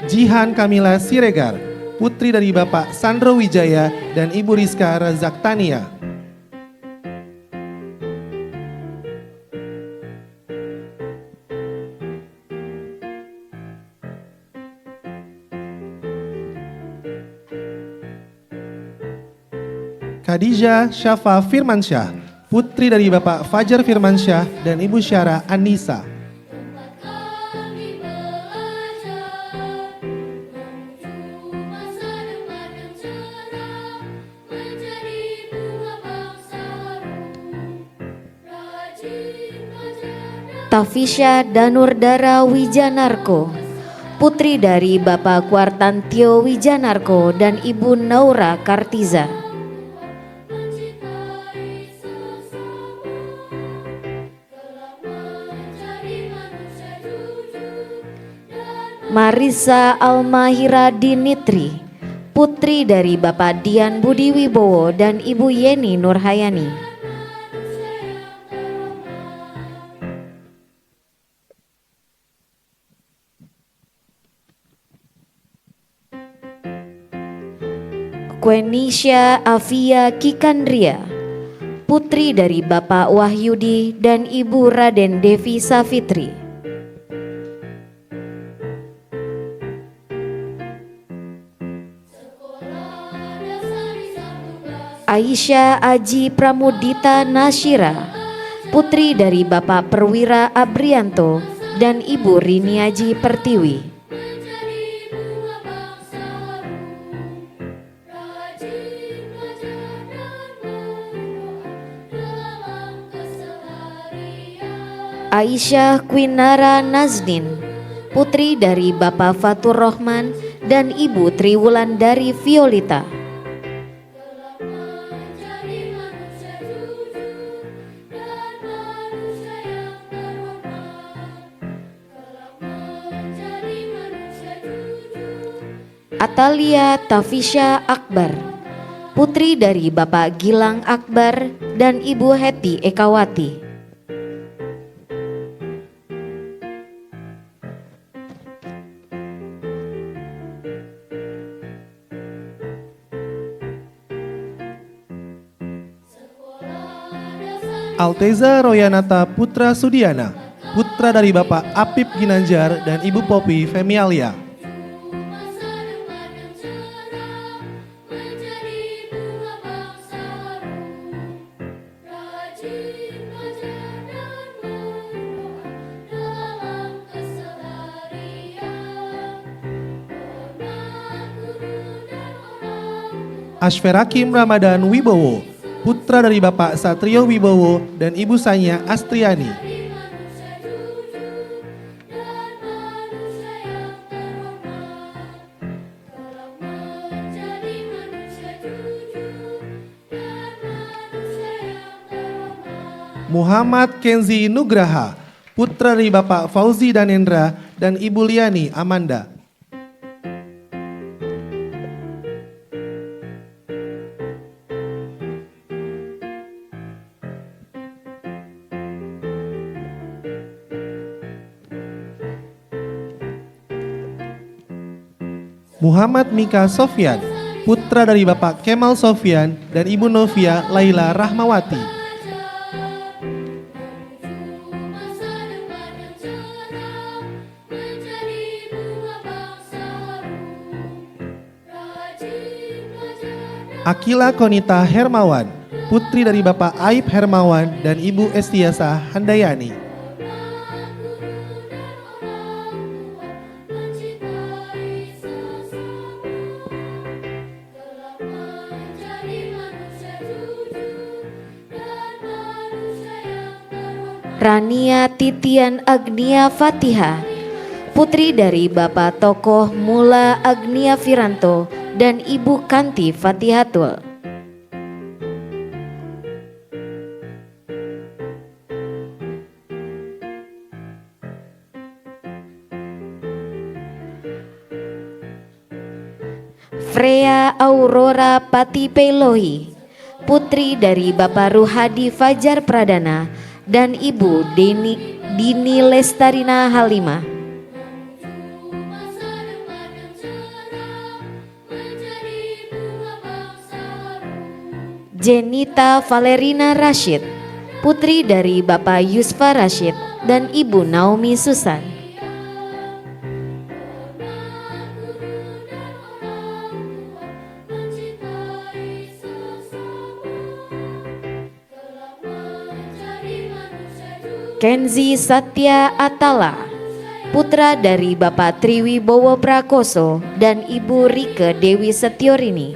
Jihan Kamila Siregar, putri dari Bapak Sandro Wijaya dan Ibu Rizka Razak Tania. Khadijah Syafa Firmansyah, putri dari Bapak Fajar Firmansyah dan Ibu Syara Anissa. Tafisya Danurdara Wijanarko, putri dari Bapak Kuartantio Wijanarko dan Ibu Naura Kartiza. Marisa Almahira Dinitri, putri dari Bapak Dian Budi Wibowo dan Ibu Yeni Nurhayani. Quenisha Afia Kikandria, putri dari Bapak Wahyudi dan Ibu Raden Devi Safitri. Aisyah Aji Pramudita Nasyira, putri dari Bapak Perwira Abrianto dan Ibu Rini Aji Pertiwi. Aisyah Kwinara Nazdin, putri dari Bapak Fatur Rohman dan Ibu Triwulandari Violita. Atalia Tafisya Akbar, putri dari Bapak Gilang Akbar dan Ibu Heti Ekawati. Alteza Royanata Putra Sudiana, putra dari Bapak Apip Ginanjar dan Ibu Popi Femialia. Ashferakim Ramadan Wibowo, putra dari Bapak Satrio Wibowo dan Ibu Sanya Astriani. Muhammad Kenzi Nugraha, putra dari Bapak Fauzi Danendra dan Ibu Liani Amanda. Muhammad Mika Sofyan, putra dari Bapak Kemal Sofyan dan Ibu Novia Laila Rahmawati. Akila Konita Hermawan, putri dari Bapak Aib Hermawan dan Ibu Estiasa Handayani. Rania Titian Agnia Fatiha, putri dari Bapak Tokoh Mula Agnia Firanto dan Ibu Kanti Fatihatul. Freya Aurora Pati Pelohi, putri dari Bapak Ruhadi Fajar Pradana dan Ibu Dini Lestarina Halimah. Jenita Valerina Rashid, putri dari Bapak Yusfa Rashid dan Ibu Naomi Susan. Kenzi Satya Atala, putra dari Bapak Triwibowo Prakoso dan Ibu Rike Dewi Setiorini.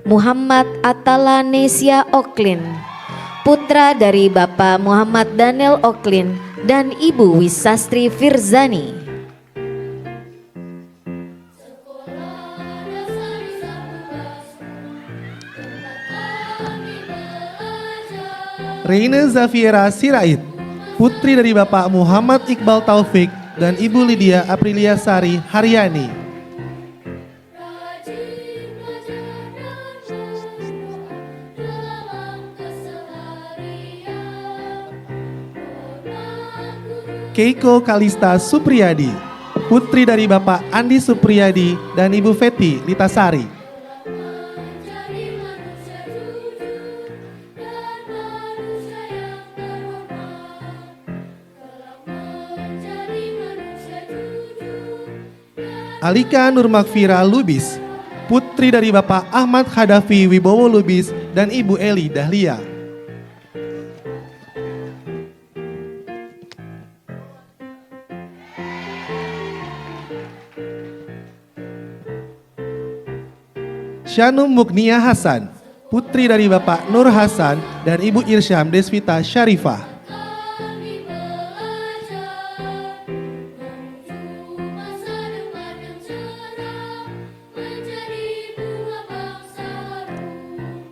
Muhammad Atala Nesia Oklin, putra dari Bapak Muhammad Daniel Oklin dan Ibu Wisastri Firzani. Reina Zafiera Sirait, putri dari Bapak Muhammad Iqbal Taufik dan Ibu Lydia Aprilia Sari Haryani. Keiko Kalista Supriyadi, putri dari Bapak Andi Supriyadi dan Ibu Feti Litasari. Alika Nurmakfira Lubis, putri dari Bapak Ahmad Khadafi Wibowo Lubis dan Ibu Eli Dahlia. Syanum Mugnia Hasan, putri dari Bapak Nur Hasan dan Ibu Irsyam Desvita Syarifah.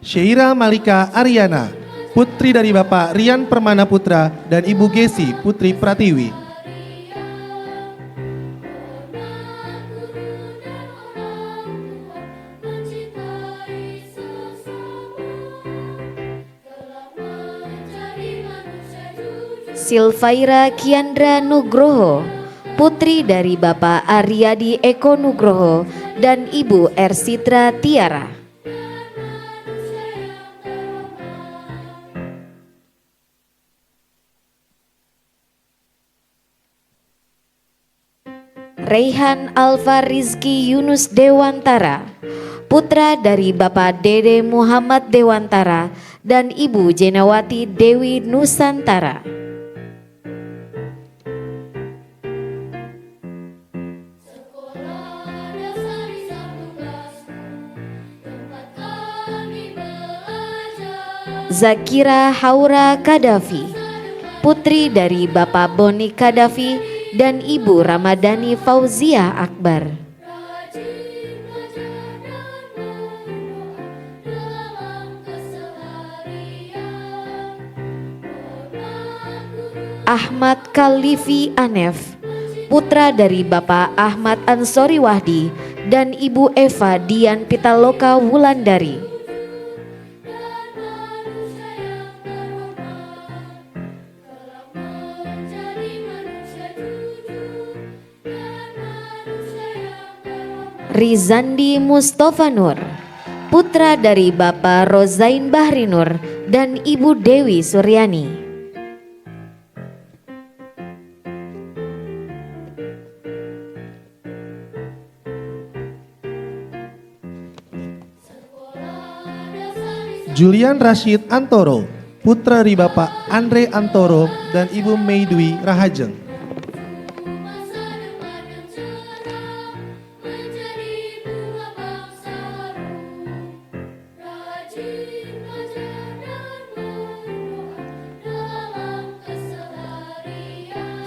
Syeira Malika Aryana, putri dari Bapak Rian Permana Putra dan Ibu Gesi Putri Pratiwi. Silvaira Kiandra Nugroho, putri dari Bapak Aryadi Eko Nugroho dan Ibu Ersitra Tiara. Reihan Alfa Rizki Yunus Dewantara, putra dari Bapak Dede Muhammad Dewantara dan Ibu Jenawati Dewi Nusantara. Zakira Haura Kadafi, putri dari Bapak Boni Kadafi dan Ibu Ramadhani Fauzia Akbar. Ahmad Kalifi Anef, putra dari Bapak Ahmad Ansori Wahdi dan Ibu Eva Dian Pitaloka Wulandari. Rizandi Mustafa Nur, putra dari Bapak Rozain Bahri Nur dan Ibu Dewi Suryani. Julian Rashid Antoro, putra dari Bapak Andre Antoro dan Ibu Mei Dwi Rahajeng.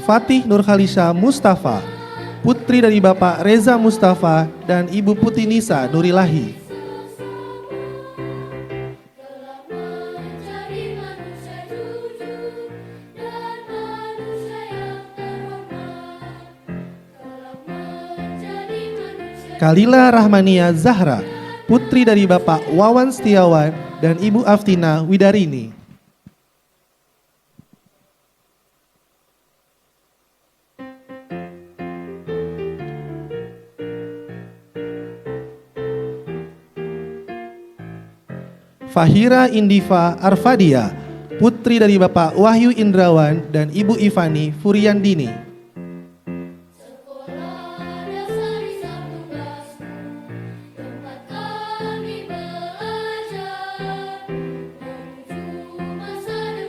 Fatih Nurhalisha Mustafa, putri dari Bapak Reza Mustafa dan Ibu Putinisa Nurilahi. Kalila Rahmania Zahra, putri dari Bapak Wawan Setiawan dan Ibu Aftina Widarini. Fahira Indiva Arfadia, putri dari Bapak Wahyu Indrawan dan Ibu Ivani Furiandini.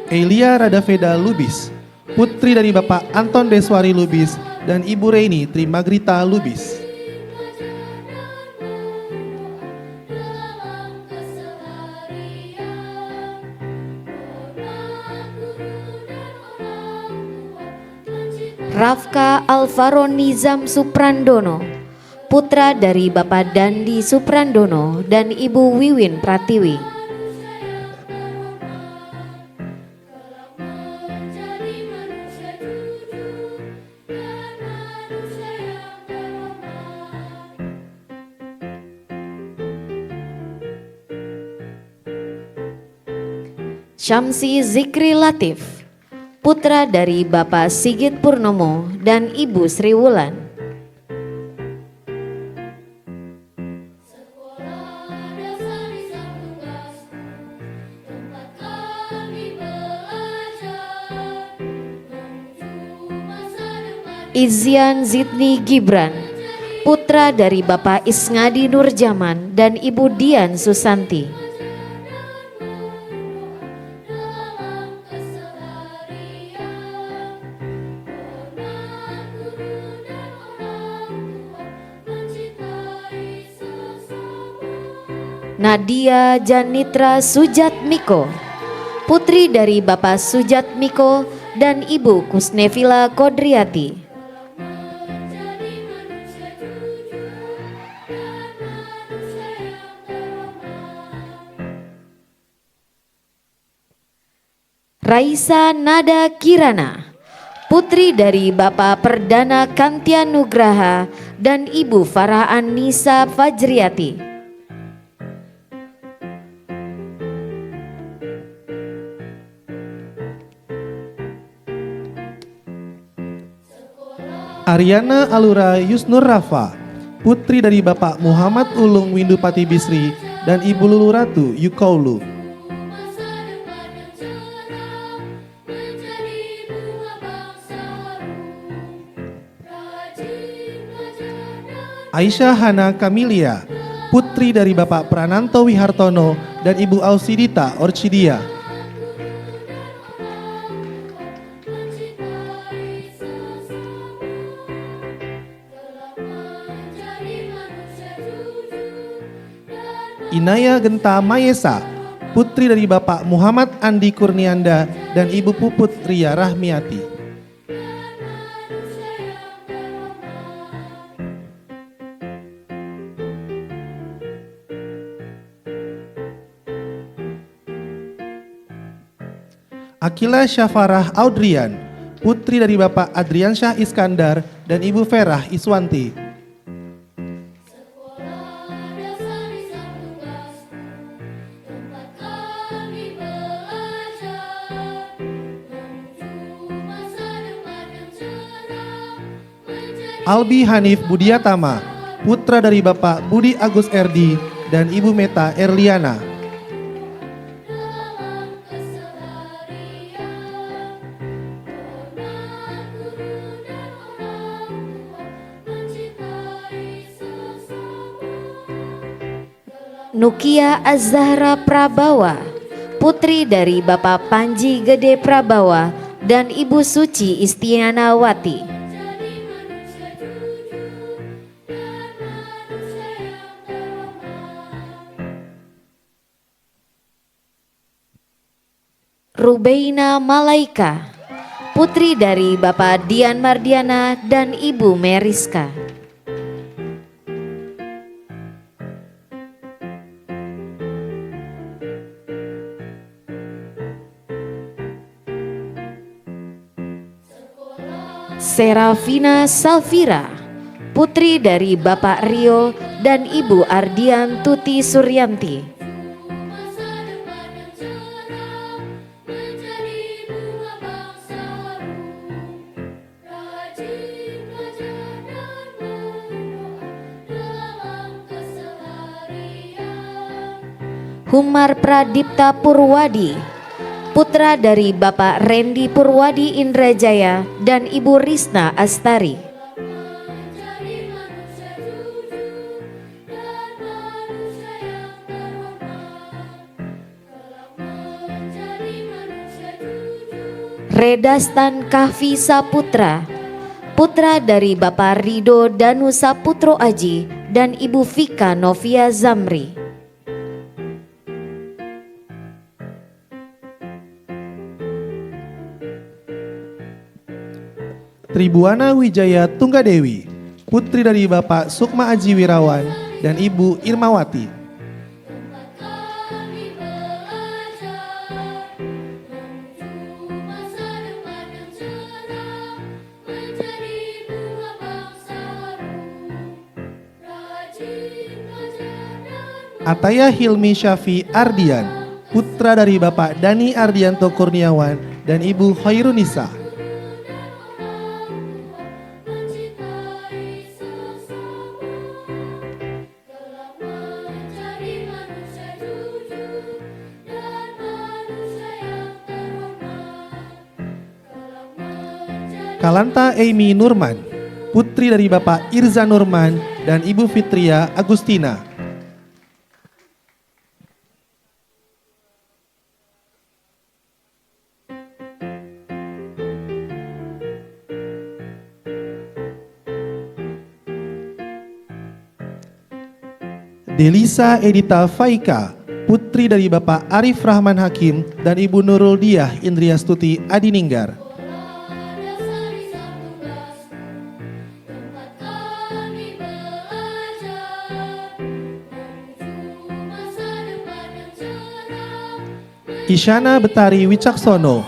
Elia Radaveda Lubis, putri dari Bapak Anton Deswari Lubis dan Ibu Reini Trimagrita Lubis. Rafka Alvaro Nizam Suprandono, putra dari Bapak Dandi Suprandono dan Ibu Wiwin Pratiwi. Syamsi Zikri Latif, putra dari Bapak Sigit Purnomo dan Ibu Sri Wulan. Izian Zidni Gibran, putra dari Bapak Isngadi Nurjaman dan Ibu Dian Susanti. Nadia Janitra Sujatmiko, putri dari Bapak Sujatmiko dan Ibu Kusnevila Kodriati. Raisa Nada Kirana, putri dari Bapak Perdana Kantia Nugraha dan Ibu Farah Anissa Fajriati. Ariana Alura Yusnur Rafa, putri dari Bapak Muhammad Ulung Windupati Bisri dan Ibu Lulu Ratu Yukaulu. Aisyah Hana Kamilia, putri dari Bapak Prananto Wihartono dan Ibu Ausidita Orchidia. Inaya Genta Mayesa, putri dari Bapak Muhammad Andi Kurnianda dan Ibu Puput Ria Rahmiati. Akila Syafarah Audrian, putri dari Bapak Adriansyah Iskandar dan Ibu Ferah Iswanti. Albi Hanif Budiatama, putra dari Bapak Budi Agus Erdi dan Ibu Meta Erliana. Nukia Azahra Prabawa, putri dari Bapak Panji Gede Prabawa dan Ibu Suci Istianawati. Rubeina Malaika, putri dari Bapak Dian Mardiana dan Ibu Meriska. Serafina Salvira, putri dari Bapak Rio dan Ibu Ardian Tuti Suryanti. Humar Pradipta Purwadi, putra dari Bapak Randy Purwadi Indrajaya dan Ibu Risna Astari. Redastan Kahfi Saputra, putra dari Bapak Rido Danu Saputro Aji dan Ibu Vika Novia Zamri. Tribuana Wijaya Tunggadewi, putri dari Bapak Sukma Aji Wirawan dan Ibu Irmawati. Ataya Hilmi Syafi Ardian, putra dari Bapak Dani Ardianto Kurniawan dan Ibu Khairunisa. Kalanta Amy Nurman, putri dari Bapak Irza Nurman dan Ibu Fitria Agustina. Delisa Edita Faika, putri dari Bapak Arif Rahman Hakim dan Ibu Nurul Diah Indriastuti Adininggar. Isyana Betari Wicaksono,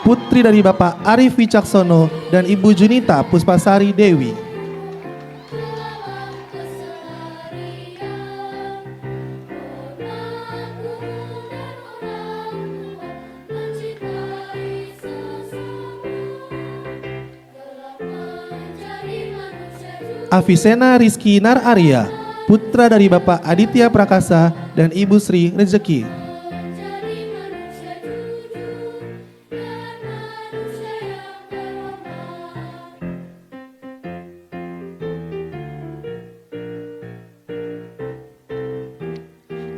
putri dari Bapak Arif Wicaksono dan Ibu Junita Puspasari Dewi. Avisena Rizky Nar Arya, putra dari Bapak Aditya Prakasa dan Ibu Sri Rezeki.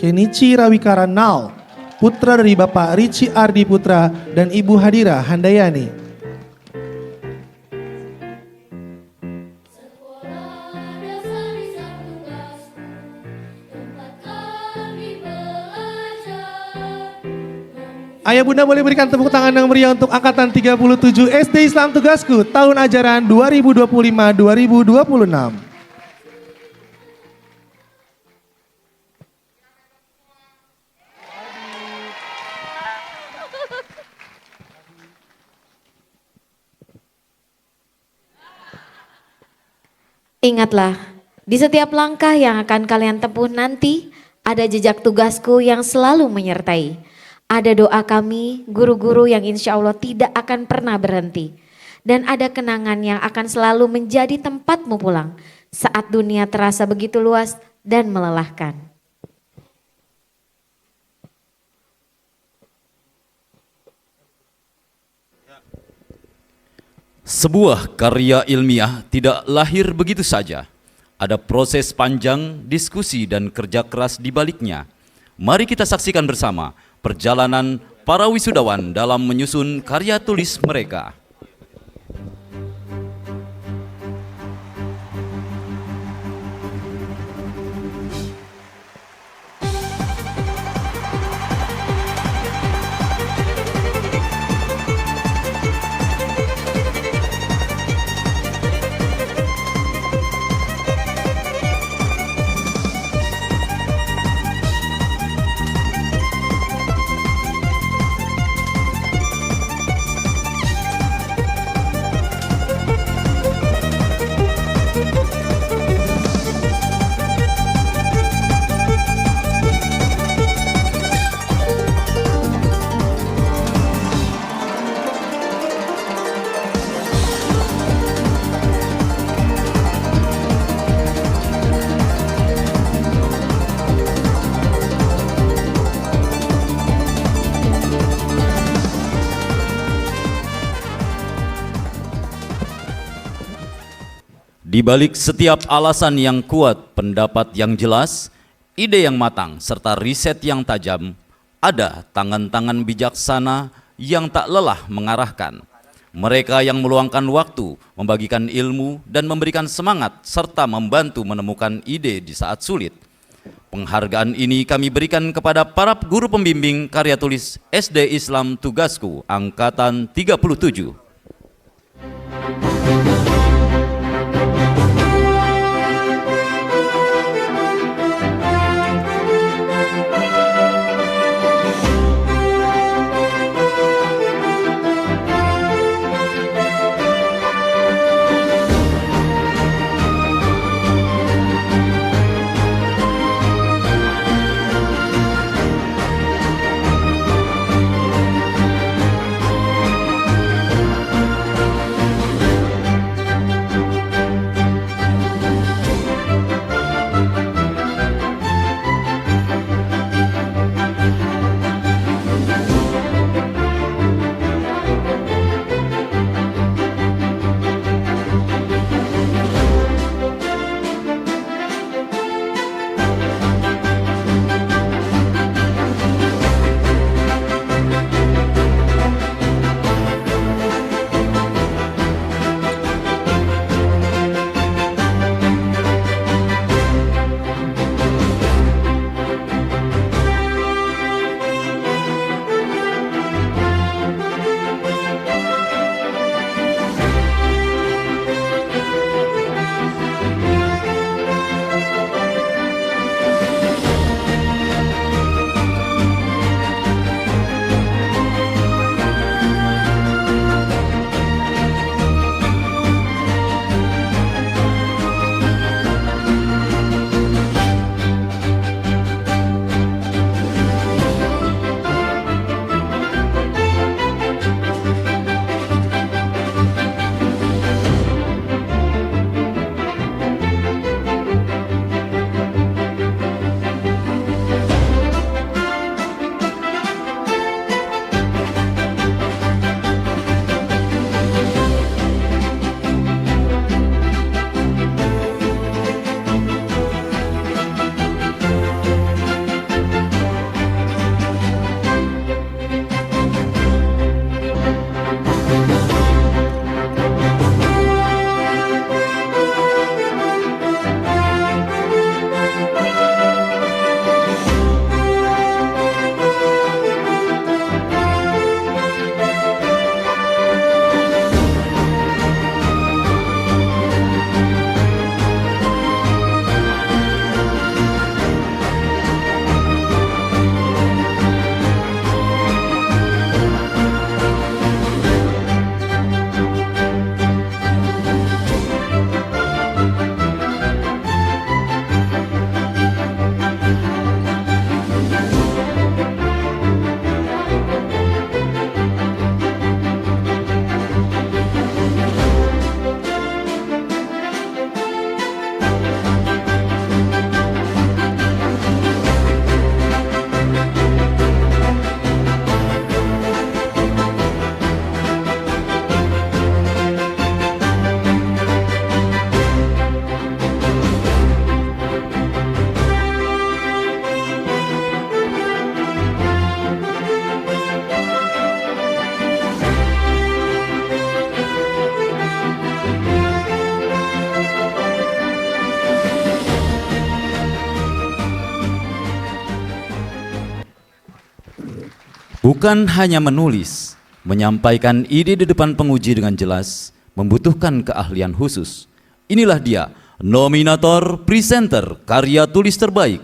Kenichi Rawikara Nal, putra dari Bapak Rici Ardi Putra dan Ibu Hadira Handayani. Ayah Bunda boleh berikan tepuk tangan yang meriah untuk angkatan 37 SD Islam Tugasku tahun ajaran 2025-2026. Ingatlah, di setiap langkah yang akan kalian tempuh nanti, ada jejak tugasku yang selalu menyertai. Ada doa kami, guru-guru yang insya Allah tidak akan pernah berhenti. Dan ada kenangan yang akan selalu menjadi tempatmu pulang saat dunia terasa begitu luas dan melelahkan. Sebuah karya ilmiah tidak lahir begitu saja. Ada proses panjang, diskusi dan kerja keras di baliknya. Mari kita saksikan bersama perjalanan para wisudawan dalam menyusun karya tulis mereka. Di balik setiap alasan yang kuat, pendapat yang jelas, ide yang matang, serta riset yang tajam, ada tangan-tangan bijaksana yang tak lelah mengarahkan. Mereka yang meluangkan waktu, membagikan ilmu, dan memberikan semangat, serta membantu menemukan ide di saat sulit. Penghargaan ini kami berikan kepada para guru pembimbing karya tulis SD Islam Tugasku Angkatan 37. Bukan hanya menulis, menyampaikan ide di depan penguji dengan jelas, membutuhkan keahlian khusus. Inilah dia, nominator presenter karya tulis terbaik,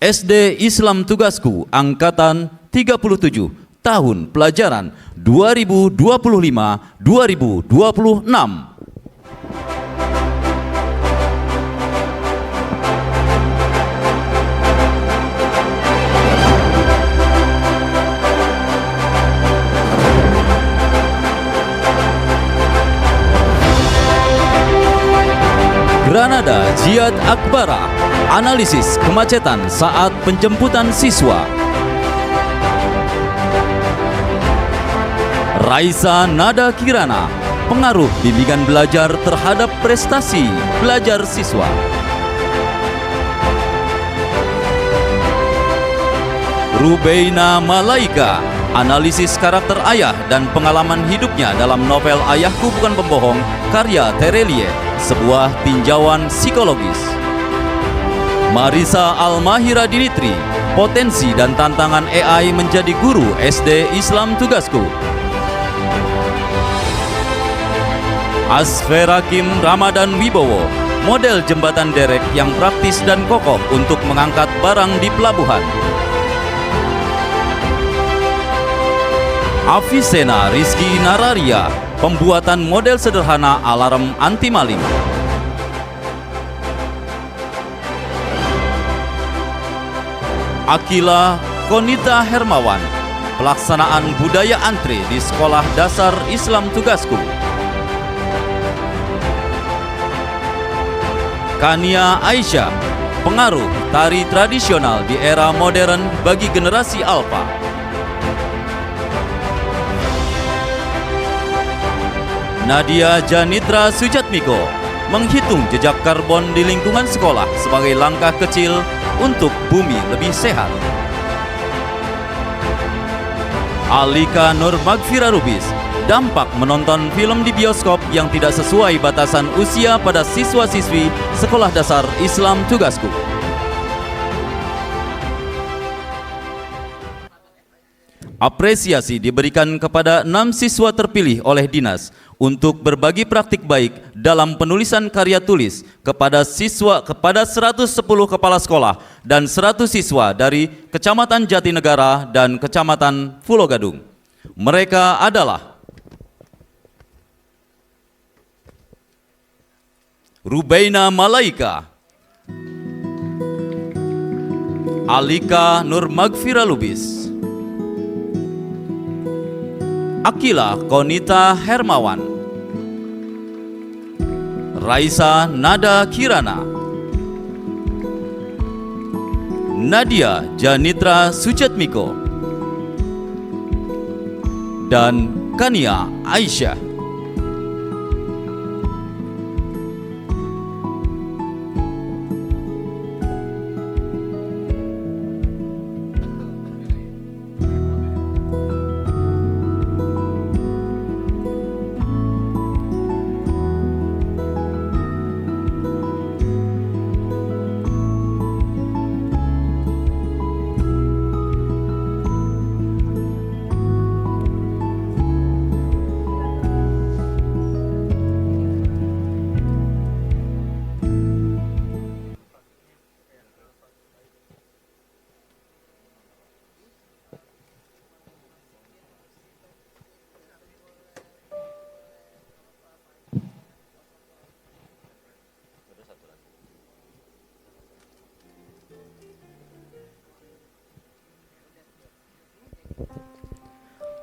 SD Islam Tugasku Angkatan 37, tahun pelajaran 2025-2026. Granada Jihad Akbara, analisis kemacetan saat penjemputan siswa. Raisa Nada Kirana, pengaruh bimbingan belajar terhadap prestasi belajar siswa. Rubeina Malaika, analisis karakter ayah dan pengalaman hidupnya dalam novel Ayahku Bukan Pembohong, karya Terelie, sebuah tinjauan psikologis. Marisa Almahira Dinitri, potensi dan tantangan AI menjadi guru SD Islam Tugasku. Asfera Kim Ramadan Wibowo, model jembatan derek yang praktis dan kokoh untuk mengangkat barang di pelabuhan. Avicenna Rizky Nararia, pembuatan model sederhana alarm anti maling. Akila Konita Hermawan, pelaksanaan budaya antre di Sekolah Dasar Islam Tugasku. Kania Aisyah, pengaruh tari tradisional di era modern bagi generasi Alpha. Nadia Janitra Sujatmiko, menghitung jejak karbon di lingkungan sekolah sebagai langkah kecil untuk bumi lebih sehat. Alika Nur Magfira Rubis, dampak menonton film di bioskop yang tidak sesuai batasan usia pada siswa-siswi Sekolah Dasar Islam Tugasku. Apresiasi diberikan kepada 6 siswa terpilih oleh dinas untuk berbagi praktik baik dalam penulisan karya tulis kepada 110 kepala sekolah dan 100 siswa dari Kecamatan Jatinegara dan Kecamatan Pulau Gadung. Mereka adalah Rubeina Malaika, Alika Nur Magfira Lubis, Akila Konita Hermawan, Raisa Nada Kirana, Nadia Janitra Sujatmiko, dan Kania Aisyah.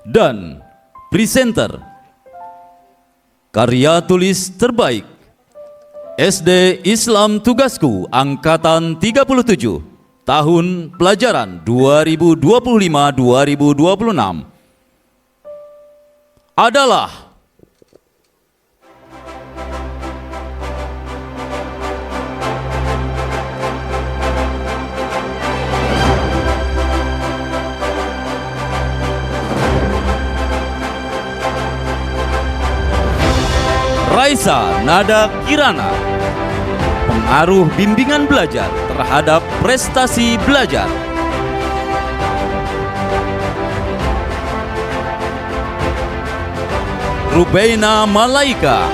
Dan presenter karya tulis terbaik SD Islam Tugasku Angkatan 37 tahun pelajaran 2025-2026 adalah Raisa Nada Kirana, pengaruh bimbingan belajar terhadap prestasi belajar. Rubeina Malaika,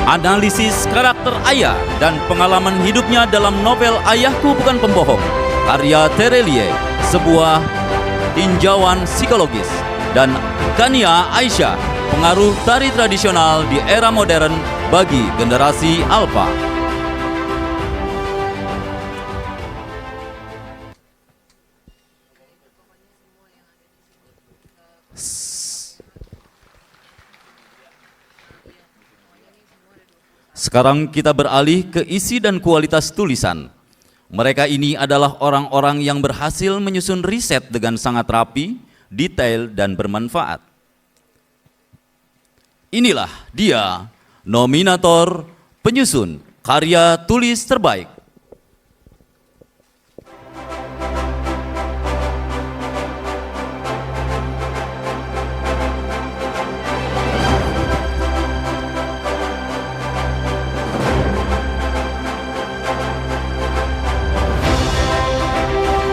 analisis karakter ayah dan pengalaman hidupnya dalam novel Ayahku Bukan Pembohong, karya Terelie, sebuah tinjauan psikologis. Dan Kania Aisyah, pengaruh tari tradisional di era modern bagi generasi Alpha. Sekarang kita beralih ke isi dan kualitas tulisan. Mereka ini adalah orang-orang yang berhasil menyusun riset dengan sangat rapi, detail, dan bermanfaat. inilah dia nominator penyusun karya tulis terbaik.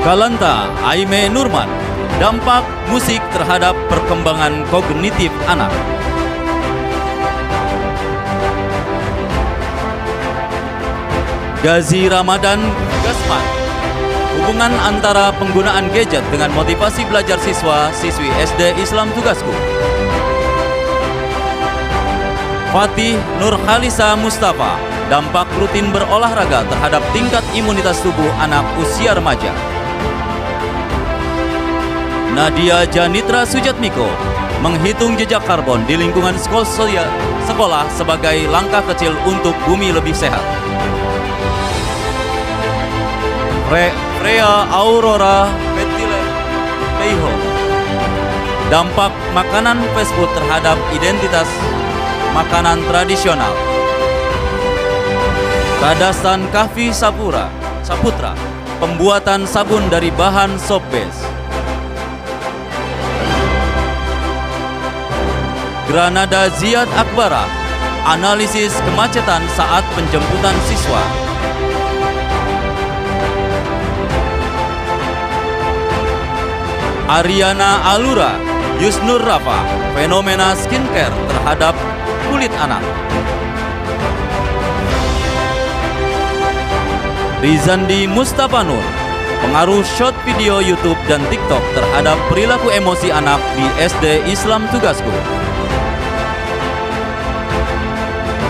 Kalanta Aime Nurman, dampak musik terhadap perkembangan kognitif anak. Gazi Ramadan Gasman, hubungan antara penggunaan gadget dengan motivasi belajar siswa-siswi SD Islam Tugasku. Fatih Nurhalisa Mustafa, dampak rutin berolahraga terhadap tingkat imunitas tubuh anak usia remaja. Nadia Janitra Sujatmiko, menghitung jejak karbon di lingkungan sekolah sebagai langkah kecil untuk bumi lebih sehat. Freya Aurora Petile Peiho, dampak makanan fast food terhadap identitas makanan tradisional. Kadastan Kahfi Saputra, pembuatan sabun dari bahan soap base. Granada Ziad Akbara, analisis kemacetan saat penjemputan siswa. Ariana Alura, Yusnur Rafa, fenomena skincare terhadap kulit anak. Rizandi Mustafa Nur, pengaruh short video YouTube dan TikTok terhadap perilaku emosi anak di SD Islam Tugasku.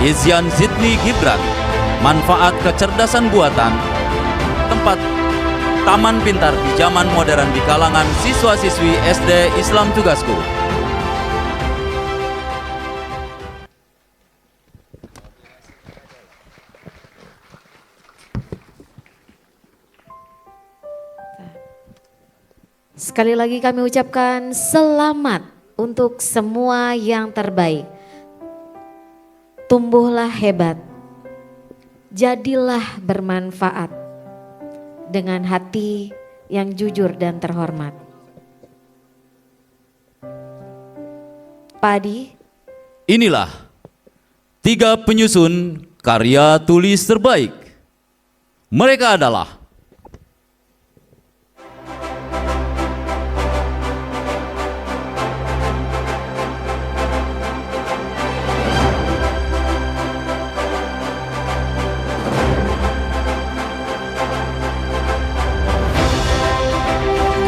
Izyan Zidni Gibran, manfaat kecerdasan buatan, tempat taman pintar di zaman modern di kalangan siswa-siswi SD Islam Tugasku. Sekali lagi kami ucapkan selamat untuk semua yang terbaik. Tumbuhlah hebat, jadilah bermanfaat dengan hati yang jujur dan terhormat. Padi, inilah 3 penyusun karya tulis terbaik. Mereka adalah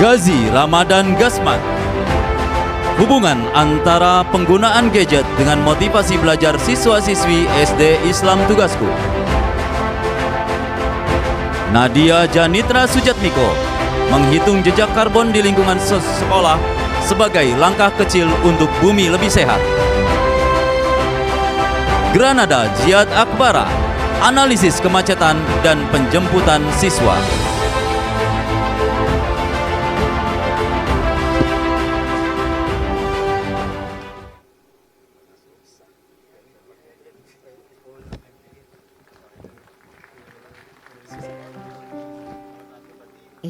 Gazi Ramadan Gasman, hubungan antara penggunaan gadget dengan motivasi belajar siswa-siswi SD Islam Tugasku. Nadia Janitra Sujatmiko, menghitung jejak karbon di lingkungan sekolah sebagai langkah kecil untuk bumi lebih sehat. Granada Ziad Akbara, analisis kemacetan dan penjemputan siswa.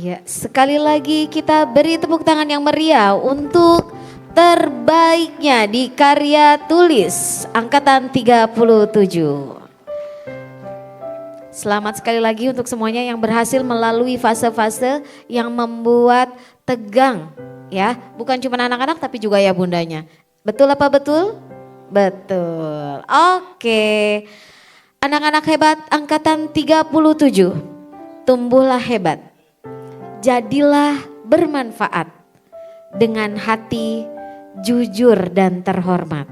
ya, sekali lagi kita beri tepuk tangan yang meriah untuk terbaiknya di karya tulis angkatan 37. Selamat sekali lagi untuk semuanya yang berhasil melalui fase-fase yang membuat tegang ya, bukan cuma anak-anak tapi juga ya bundanya. Betul apa betul? Betul. Oke. Anak-anak hebat angkatan 37. Tumbuhlah hebat. Jadilah bermanfaat dengan hati jujur dan terhormat.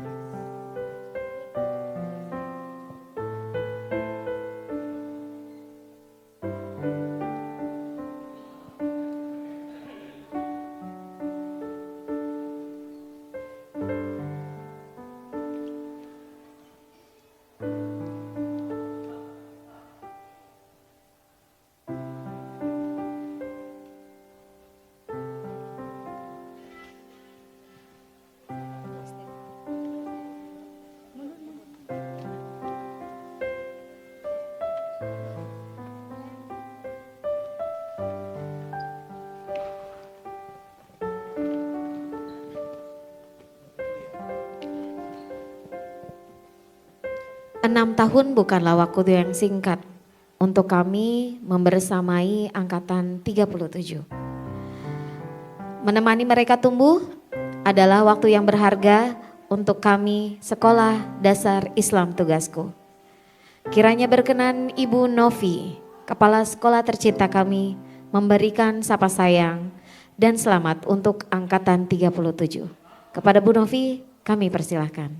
6 tahun bukanlah waktu yang singkat untuk kami membersamai angkatan 37. Menemani mereka tumbuh adalah waktu yang berharga untuk kami Sekolah Dasar Islam Tugasku. Kiranya berkenan Ibu Novi, Kepala Sekolah tercinta kami, memberikan sapa sayang dan selamat untuk angkatan 37. Kepada Bu Novi kami persilahkan.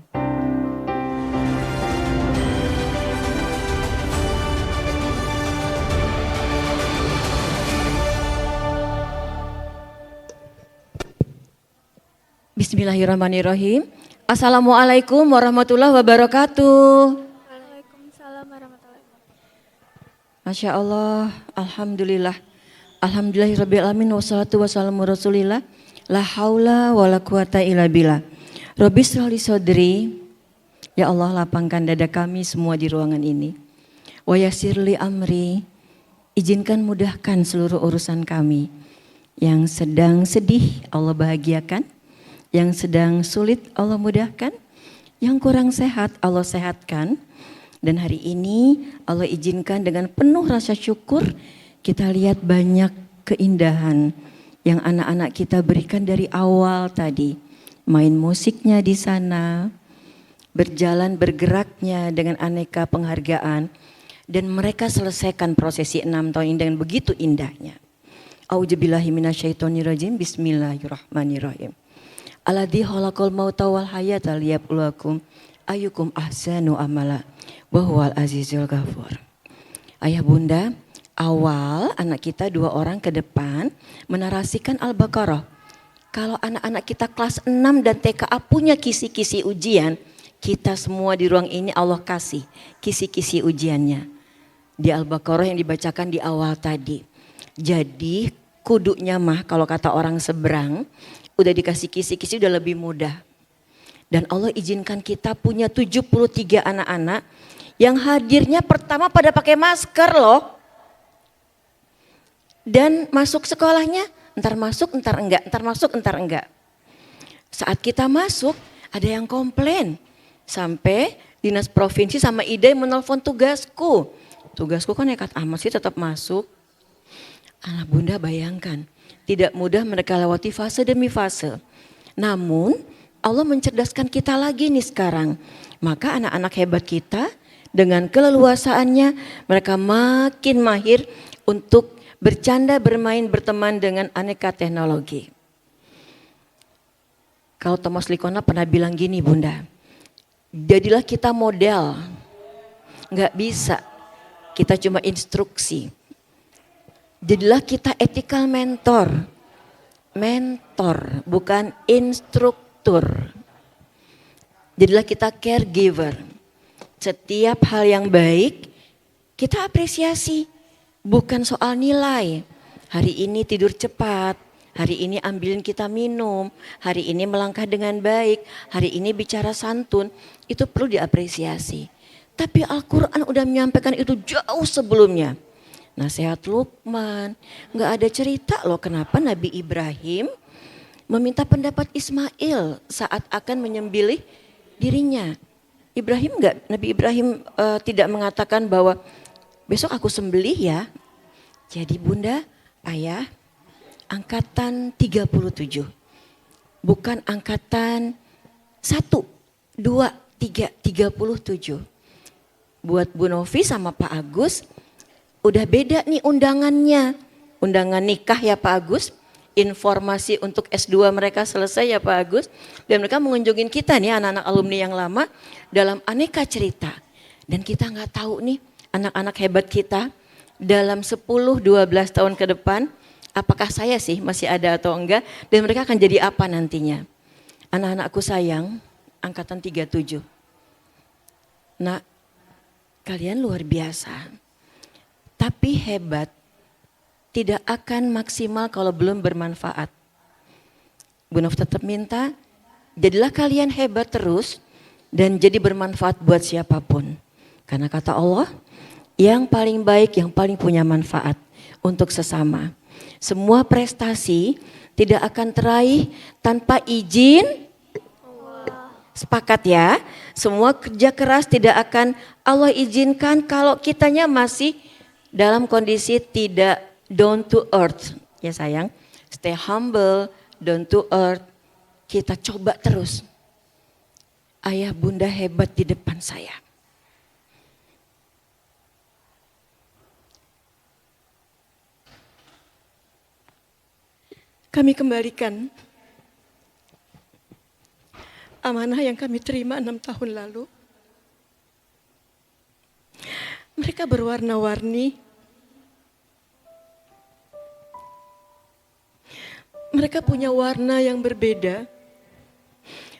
Bismillahirrahmanirrahim. Assalamualaikum warahmatullahi wabarakatuh. Waalaikumsalam warahmatullahi wabarakatuh. Masya Allah, Alhamdulillah. Alhamdulillahirabbil alamin wassalatu wassalamu rasulillah. La haula wala quwata illa billah. Rabbi shrah li sadri. Ya Allah, lapangkan dada kami semua di ruangan ini. Wa yassir li amri. Izinkan mudahkan seluruh urusan kami. Yang sedang sedih Allah bahagiakan. Yang sedang sulit Allah mudahkan, yang kurang sehat Allah sehatkan. Dan hari ini Allah izinkan dengan penuh rasa syukur kita lihat banyak keindahan yang anak-anak kita berikan dari awal tadi. Main musiknya di sana, berjalan bergeraknya dengan aneka penghargaan. Dan mereka selesaikan prosesi 6 tahun ini dengan begitu indahnya. A'udzubillahi minasyaitonirrajim, bismillahirrahmanirrahim. Alladzi khalaqal mauta wal hayata liyabluwakum ayyukum ahsanu amala wa huwal azizul ghafur. Ayah bunda, awal anak kita 2 orang ke depan menarasikan Al-Baqarah. Kalau anak-anak kita kelas 6 dan TKA punya kisi-kisi ujian, kita semua di ruang ini Allah kasih kisi-kisi ujiannya. Di Al-Baqarah yang dibacakan di awal tadi. Jadi kudunya mah kalau kata orang seberang, udah dikasih kisi-kisi udah lebih mudah. Dan Allah izinkan kita punya 73 anak-anak yang hadirnya pertama pada pakai masker loh. Dan masuk sekolahnya entar masuk entar enggak, entar masuk entar enggak. Saat kita masuk ada yang komplain. Sampai dinas provinsi sama IDA menelpon tugasku. Tugasku kan nekat amat sih tetap masuk. Anak bunda bayangkan. Tidak mudah mereka lewati fase demi fase. Namun Allah mencerdaskan kita lagi nih sekarang. Maka anak-anak hebat kita dengan keleluasaannya mereka makin mahir untuk bercanda, bermain, berteman dengan aneka teknologi. Kalau Thomas Likona pernah bilang gini bunda. Jadilah kita model. Nggak bisa. Kita cuma instruksi. Jadilah kita ethical mentor. Mentor, bukan instruktur. Jadilah kita caregiver. Setiap hal yang baik kita apresiasi. Bukan soal nilai. Hari ini tidur cepat. Hari ini ambilin kita minum. Hari ini melangkah dengan baik. Hari ini bicara santun. Itu perlu diapresiasi. Tapi Al-Quran udah menyampaikan itu jauh sebelumnya. Nasihat Luqman, nggak ada cerita loh kenapa Nabi Ibrahim meminta pendapat Ismail saat akan menyembelih dirinya. Nabi Ibrahim tidak mengatakan bahwa besok aku sembelih ya. Jadi bunda, ayah, angkatan 37. Bukan angkatan 1, 2, 3, 37. Buat Bu Novi sama Pak Agus, udah beda nih undangannya. Undangan nikah ya Pak Agus. Informasi untuk S2 mereka selesai ya Pak Agus. Dan mereka mengunjungin kita nih anak-anak alumni yang lama dalam aneka cerita. Dan kita gak tahu nih anak-anak hebat kita dalam 10-12 tahun ke depan. Apakah saya sih masih ada atau enggak. Dan mereka akan jadi apa nantinya. Anak-anakku sayang, angkatan 37. Nah, kalian luar biasa. Tapi hebat tidak akan maksimal kalau belum bermanfaat. Bu Nof tetap minta, jadilah kalian hebat terus dan jadi bermanfaat buat siapapun. Karena kata Allah, yang paling baik, yang paling punya manfaat untuk sesama. Semua prestasi tidak akan teraih tanpa izin Sepakat ya, semua kerja keras tidak akan Allah izinkan kalau kitanya masih dalam kondisi tidak down to earth. Ya sayang, stay humble, down to earth. Kita coba terus. Ayah bunda hebat di depan saya. Kami kembalikan amanah yang kami terima 6 tahun lalu. Mereka berwarna-warni. Mereka punya warna yang berbeda,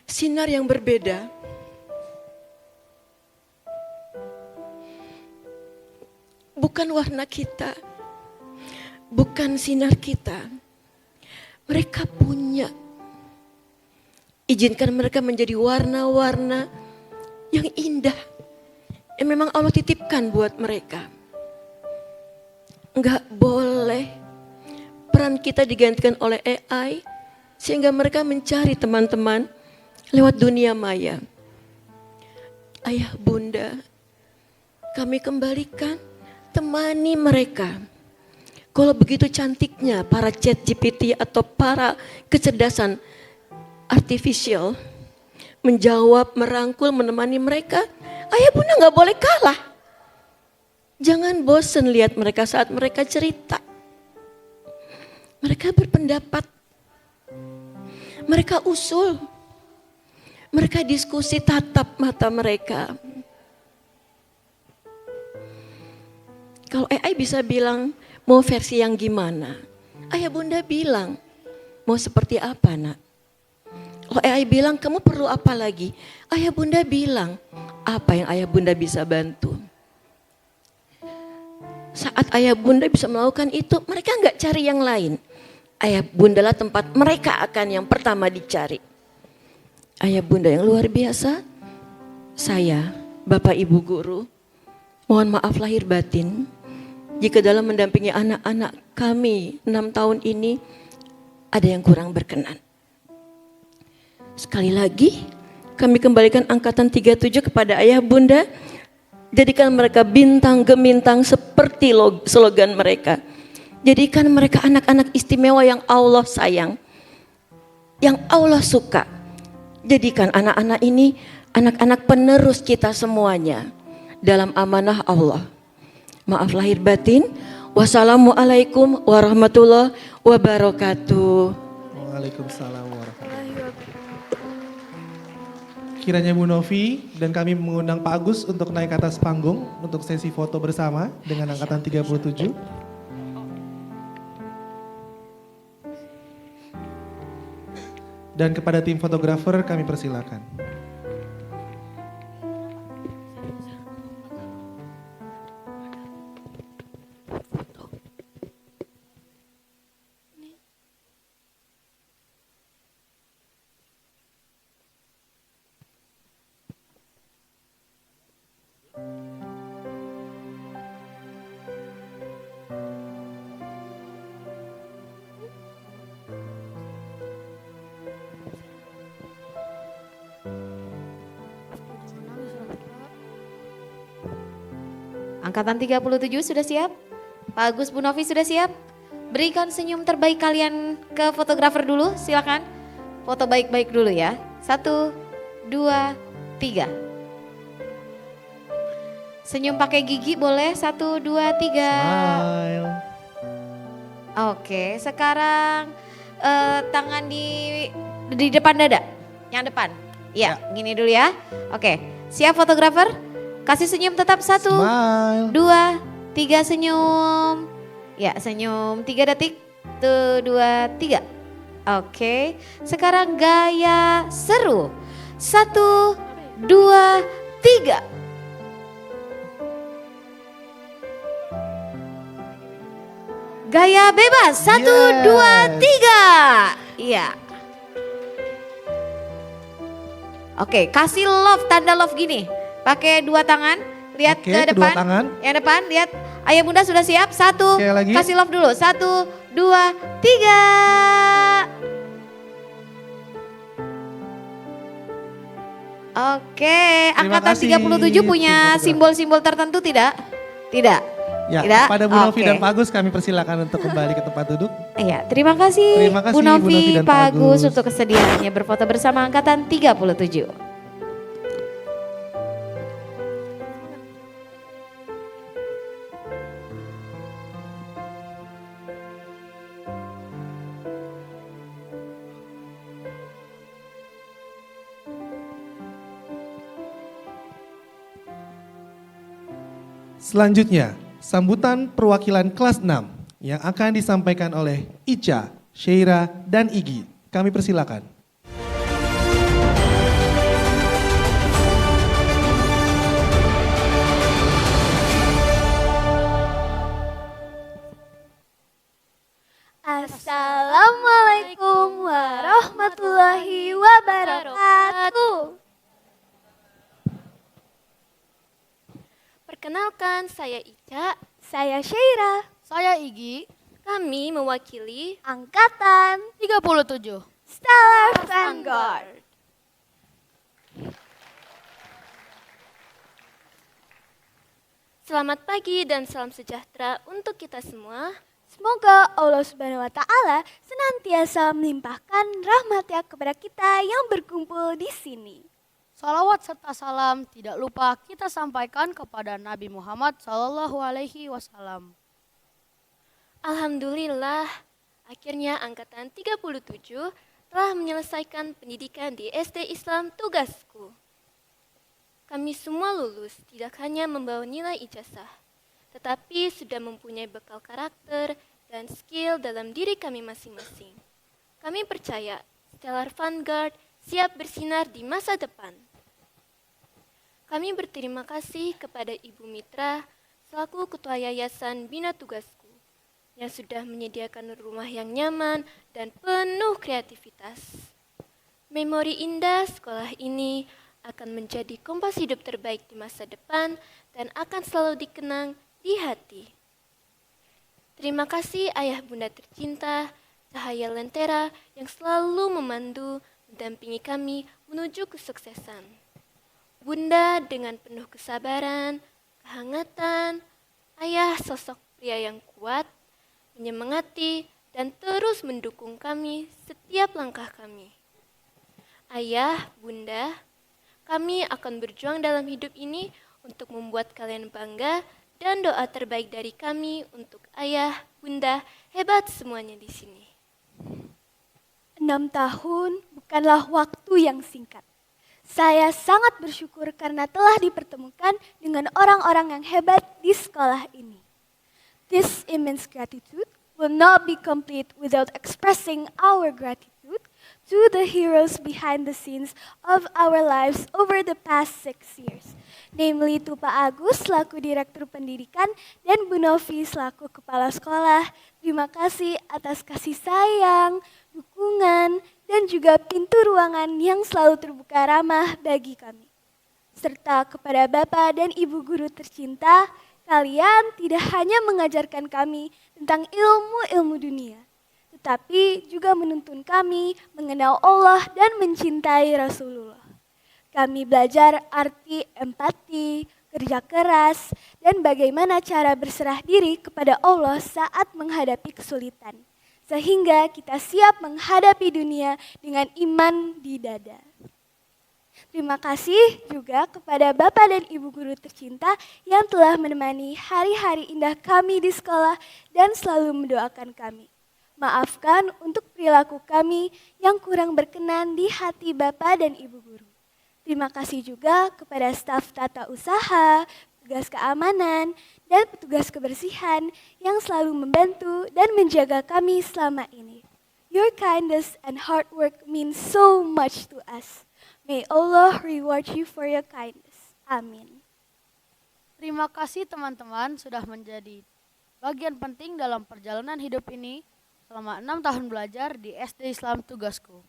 sinar yang berbeda. Bukan warna kita, bukan sinar kita. Mereka punya. Izinkan mereka menjadi warna-warna yang indah. Yang memang Allah titipkan buat mereka. Enggak boleh peran kita digantikan oleh AI. Sehingga mereka mencari teman-teman lewat dunia maya. Ayah bunda, kami kembalikan, temani mereka. Kalau begitu cantiknya para chat GPT atau para kecerdasan artificial menjawab, merangkul, menemani mereka, ayah bunda gak boleh kalah. Jangan bosan lihat mereka saat mereka cerita. Mereka berpendapat, mereka usul, mereka diskusi, tatap mata mereka. Kalau AI bisa bilang, mau versi yang gimana? Ayah bunda bilang, mau seperti apa nak? Kalau AI bilang, kamu perlu apa lagi? Ayah bunda bilang, apa yang ayah bunda bisa bantu? Saat ayah bunda bisa melakukan itu, mereka nggak cari yang lain. Ayah bunda lah tempat mereka akan yang pertama dicari. Ayah bunda yang luar biasa, saya, Bapak Ibu Guru, mohon maaf lahir batin. Jika dalam mendampingi anak-anak kami 6 tahun ini ada yang kurang berkenan. Sekali lagi kami kembalikan angkatan 37 kepada ayah bunda. Jadikan mereka bintang gemintang seperti slogan mereka. Jadikan mereka anak-anak istimewa yang Allah sayang. Yang Allah suka. Jadikan anak-anak ini anak-anak penerus kita semuanya dalam amanah Allah. Maaf lahir batin. Wassalamualaikum warahmatullahi wabarakatuh. Waalaikumsalam warahmatullahi wabarakatuh. Kiranya Bu Novi dan kami mengundang Pak Agus untuk naik ke atas panggung untuk sesi foto bersama dengan angkatan 37. Dan kepada tim fotografer kami persilakan. Angkatan 37 sudah siap? Pak Agus, Bu Novi sudah siap? Berikan senyum terbaik kalian ke fotografer dulu, silakan. Foto baik-baik dulu ya. 1, 2, 3. Senyum pakai gigi boleh? 1, 2, 3. Smile. Oke, sekarang tangan di depan dada. Yang depan. Ya, gini dulu ya. Oke, siap fotografer? Kasih senyum tetap 1, 2, 3 senyum. Ya senyum 3 detik. 1, 2, 3. Oke, sekarang gaya seru. 1, 2, 3. Gaya bebas. 1, 2, 3. Iya. Oke, kasih love, tanda love gini. Pakai 2 tangan, lihat ke depan. Tangan. Yang depan, lihat. Ayah bunda sudah siap? 1, lagi. kasih love dulu. 1, 2, 3. Oke, angkatan kasih. 37 punya simbol-simbol tertentu tidak? Tidak. Ya, Tidak? kepada Bu Novi Oke. dan Pak Agus kami persilakan untuk kembali ke tempat duduk. Iya, terima kasih, Terima kasih, Bu Novi, dan Pak Pak Agus Agus. untuk kesediaannya berfoto bersama angkatan 37. Selanjutnya, sambutan perwakilan kelas 6 yang akan disampaikan oleh Ica, Syeira, dan Igi. Kami persilakan. Assalamualaikum warahmatullahi wabarakatuh. Perkenalkan, saya Ica. Saya Syeira. Saya Igi. Kami mewakili Angkatan 37 Stellar Vanguard. Selamat pagi dan salam sejahtera untuk kita semua. Semoga Allah Subhanahu wa Ta'ala senantiasa melimpahkan rahmat-Nya kepada kita yang berkumpul di sini. Salawat serta salam tidak lupa kita sampaikan kepada Nabi Muhammad SAW. Alhamdulillah, akhirnya angkatan 37 telah menyelesaikan pendidikan di SD Islam Tugasku. Kami semua lulus tidak hanya membawa nilai ijazah, tetapi sudah mempunyai bekal karakter dan skill dalam diri kami masing-masing. Kami percaya Stellar Vanguard siap bersinar di masa depan. Kami berterima kasih kepada Ibu Mitra selaku Ketua Yayasan Bina Tugasku yang sudah menyediakan rumah yang nyaman dan penuh kreativitas. Memori indah sekolah ini akan menjadi kompas hidup terbaik di masa depan dan akan selalu dikenang di hati. Terima kasih Ayah Bunda tercinta, Cahaya Lentera yang selalu memandu, mendampingi kami menuju kesuksesan. Bunda dengan penuh kesabaran, kehangatan, Ayah sosok pria yang kuat, menyemangati dan terus mendukung kami setiap langkah kami. Ayah, Bunda, kami akan berjuang dalam hidup ini untuk membuat kalian bangga dan doa terbaik dari kami untuk Ayah, Bunda, hebat semuanya di sini. 6 tahun bukanlah waktu yang singkat. Saya sangat bersyukur karena telah dipertemukan dengan orang-orang yang hebat di sekolah ini. This immense gratitude will not be complete without expressing our gratitude to the heroes behind the scenes of our lives over the past 6 years. Namely to Pak Agus selaku Direktur Pendidikan dan Bu Novi selaku Kepala Sekolah. Terima kasih atas kasih sayang, dukungan, dan juga pintu ruangan yang selalu terbuka ramah bagi kami. Serta kepada Bapak dan Ibu Guru tercinta, kalian tidak hanya mengajarkan kami tentang ilmu-ilmu dunia, tetapi juga menuntun kami mengenal Allah dan mencintai Rasulullah. Kami belajar arti empati, kerja keras, dan bagaimana cara berserah diri kepada Allah saat menghadapi kesulitan. Sehingga kita siap menghadapi dunia dengan iman di dada. Terima kasih juga kepada Bapak dan Ibu Guru tercinta yang telah menemani hari-hari indah kami di sekolah dan selalu mendoakan kami. Maafkan untuk perilaku kami yang kurang berkenan di hati Bapak dan Ibu Guru. Terima kasih juga kepada staf tata usaha, petugas keamanan, dan petugas kebersihan yang selalu membantu dan menjaga kami selama ini. Your kindness and hard work mean so much to us. May Allah reward you for your kindness. Amin. Terima kasih teman-teman sudah menjadi bagian penting dalam perjalanan hidup ini selama 6 tahun belajar di SD Islam Tugasku.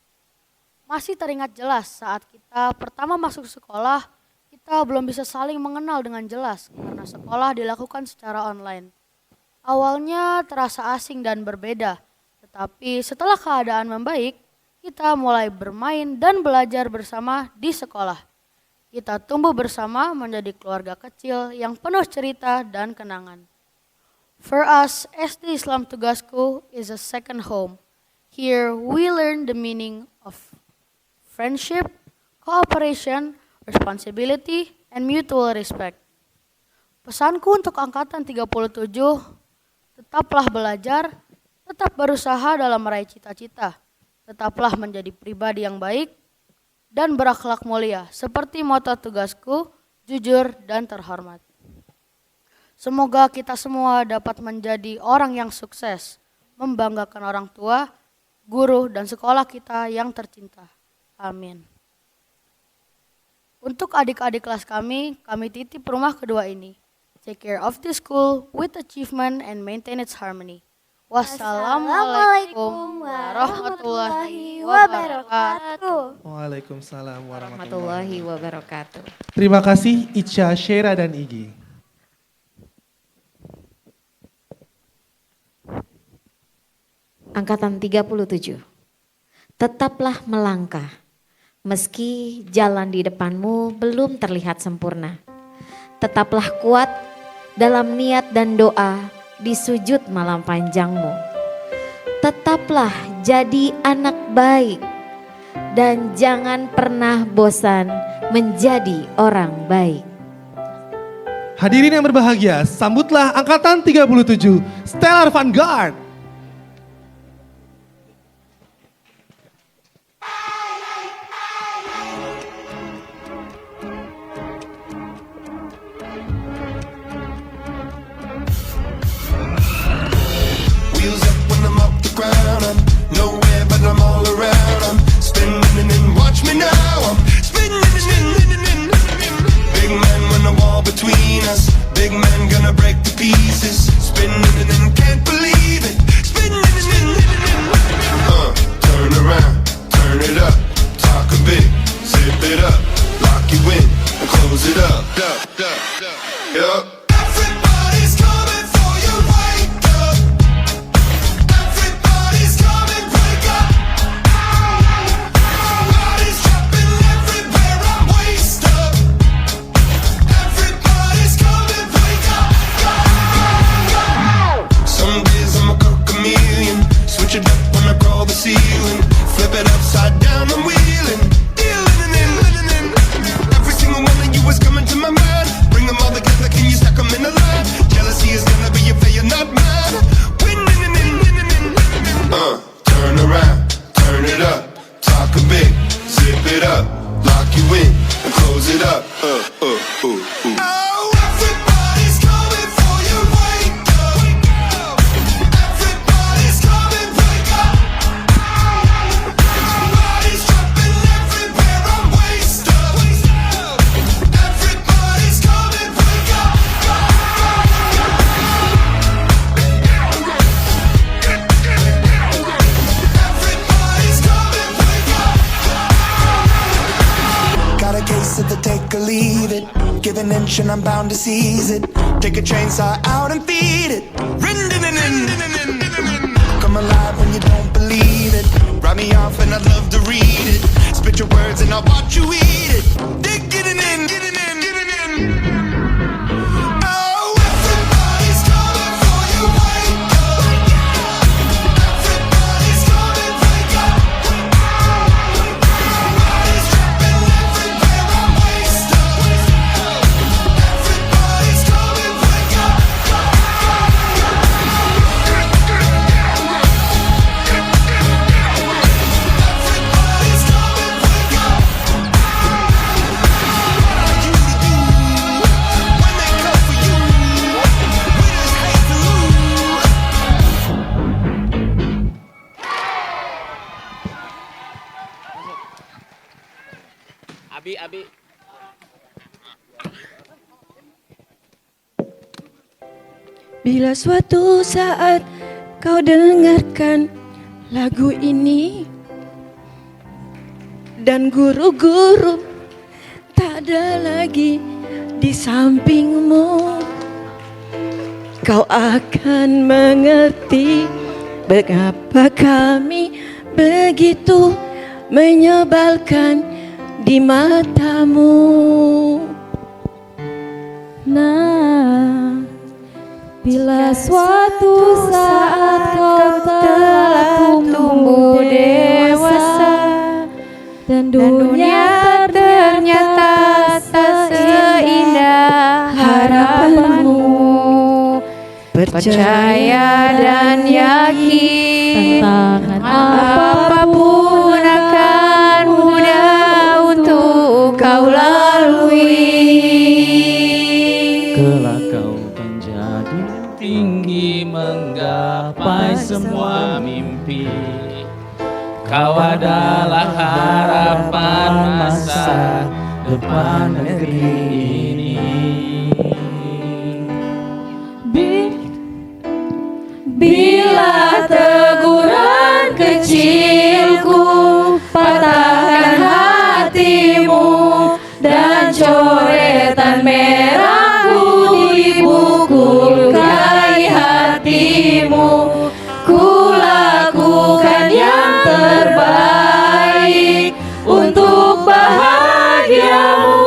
Masih teringat jelas saat kita pertama masuk sekolah, kita belum bisa saling mengenal dengan jelas karena sekolah dilakukan secara online. Awalnya terasa asing dan berbeda, tetapi setelah keadaan membaik, kita mulai bermain dan belajar bersama di sekolah. Kita tumbuh bersama menjadi keluarga kecil yang penuh cerita dan kenangan. For us, SD Islam Tugasku is a second home. Here we learn the meaning of friendship, cooperation, responsibility, and mutual respect. Pesanku untuk angkatan 37, tetaplah belajar, tetap berusaha dalam meraih cita-cita, tetaplah menjadi pribadi yang baik, dan berakhlak mulia, seperti moto tugasku, jujur dan terhormat. Semoga kita semua dapat menjadi orang yang sukses, membanggakan orang tua, guru, dan sekolah kita yang tercinta. Amin. Untuk adik-adik kelas kami titip rumah kedua ini. Take care of the school with achievement and maintain its harmony. Wassalamualaikum warahmatullahi wabarakatuh. Waalaikumsalam warahmatullahi Warahmatullahi wabarakatuh. Terima kasih Ica, Shera, dan Igi. Angkatan 37. Tetaplah melangkah, meski jalan di depanmu belum terlihat sempurna. Tetaplah kuat dalam niat dan doa di sujud malam panjangmu. Tetaplah jadi anak baik dan jangan pernah bosan menjadi orang baik. Hadirin yang berbahagia, sambutlah angkatan 37, Stellar Vanguard. I'm bound to seize it. Take a chainsaw out and feed it. Come alive when you don't believe it. Write me off and I'd love to read it. Spit your words and I'll watch you eat it. Dig it in, get it in, get it in. Oh, everybody's coming for you. Wake up. Everybody's coming. Wake up. Everybody's trapping everywhere. I'm wasted. Abi. Bila suatu saat kau dengarkan lagu ini dan guru-guru tak ada lagi di sampingmu, kau akan mengerti mengapa kami begitu menyebalkan di matamu. Nah, bila suatu saat kau telah tumbuh dewasa dan dunia ternyata tak seindah harapanmu, percaya dan yakin apapun akan mudah untuk kau lalui. Kelak kau kan jadi tinggi menggapai semua mimpi. Kau adalah harapan masa depan negeri ini. Bila teguran kecilku patahkan hatimu dan coretan merahku di buku lukai hatimu, ku lakukan yang terbaik untuk bahagiamu.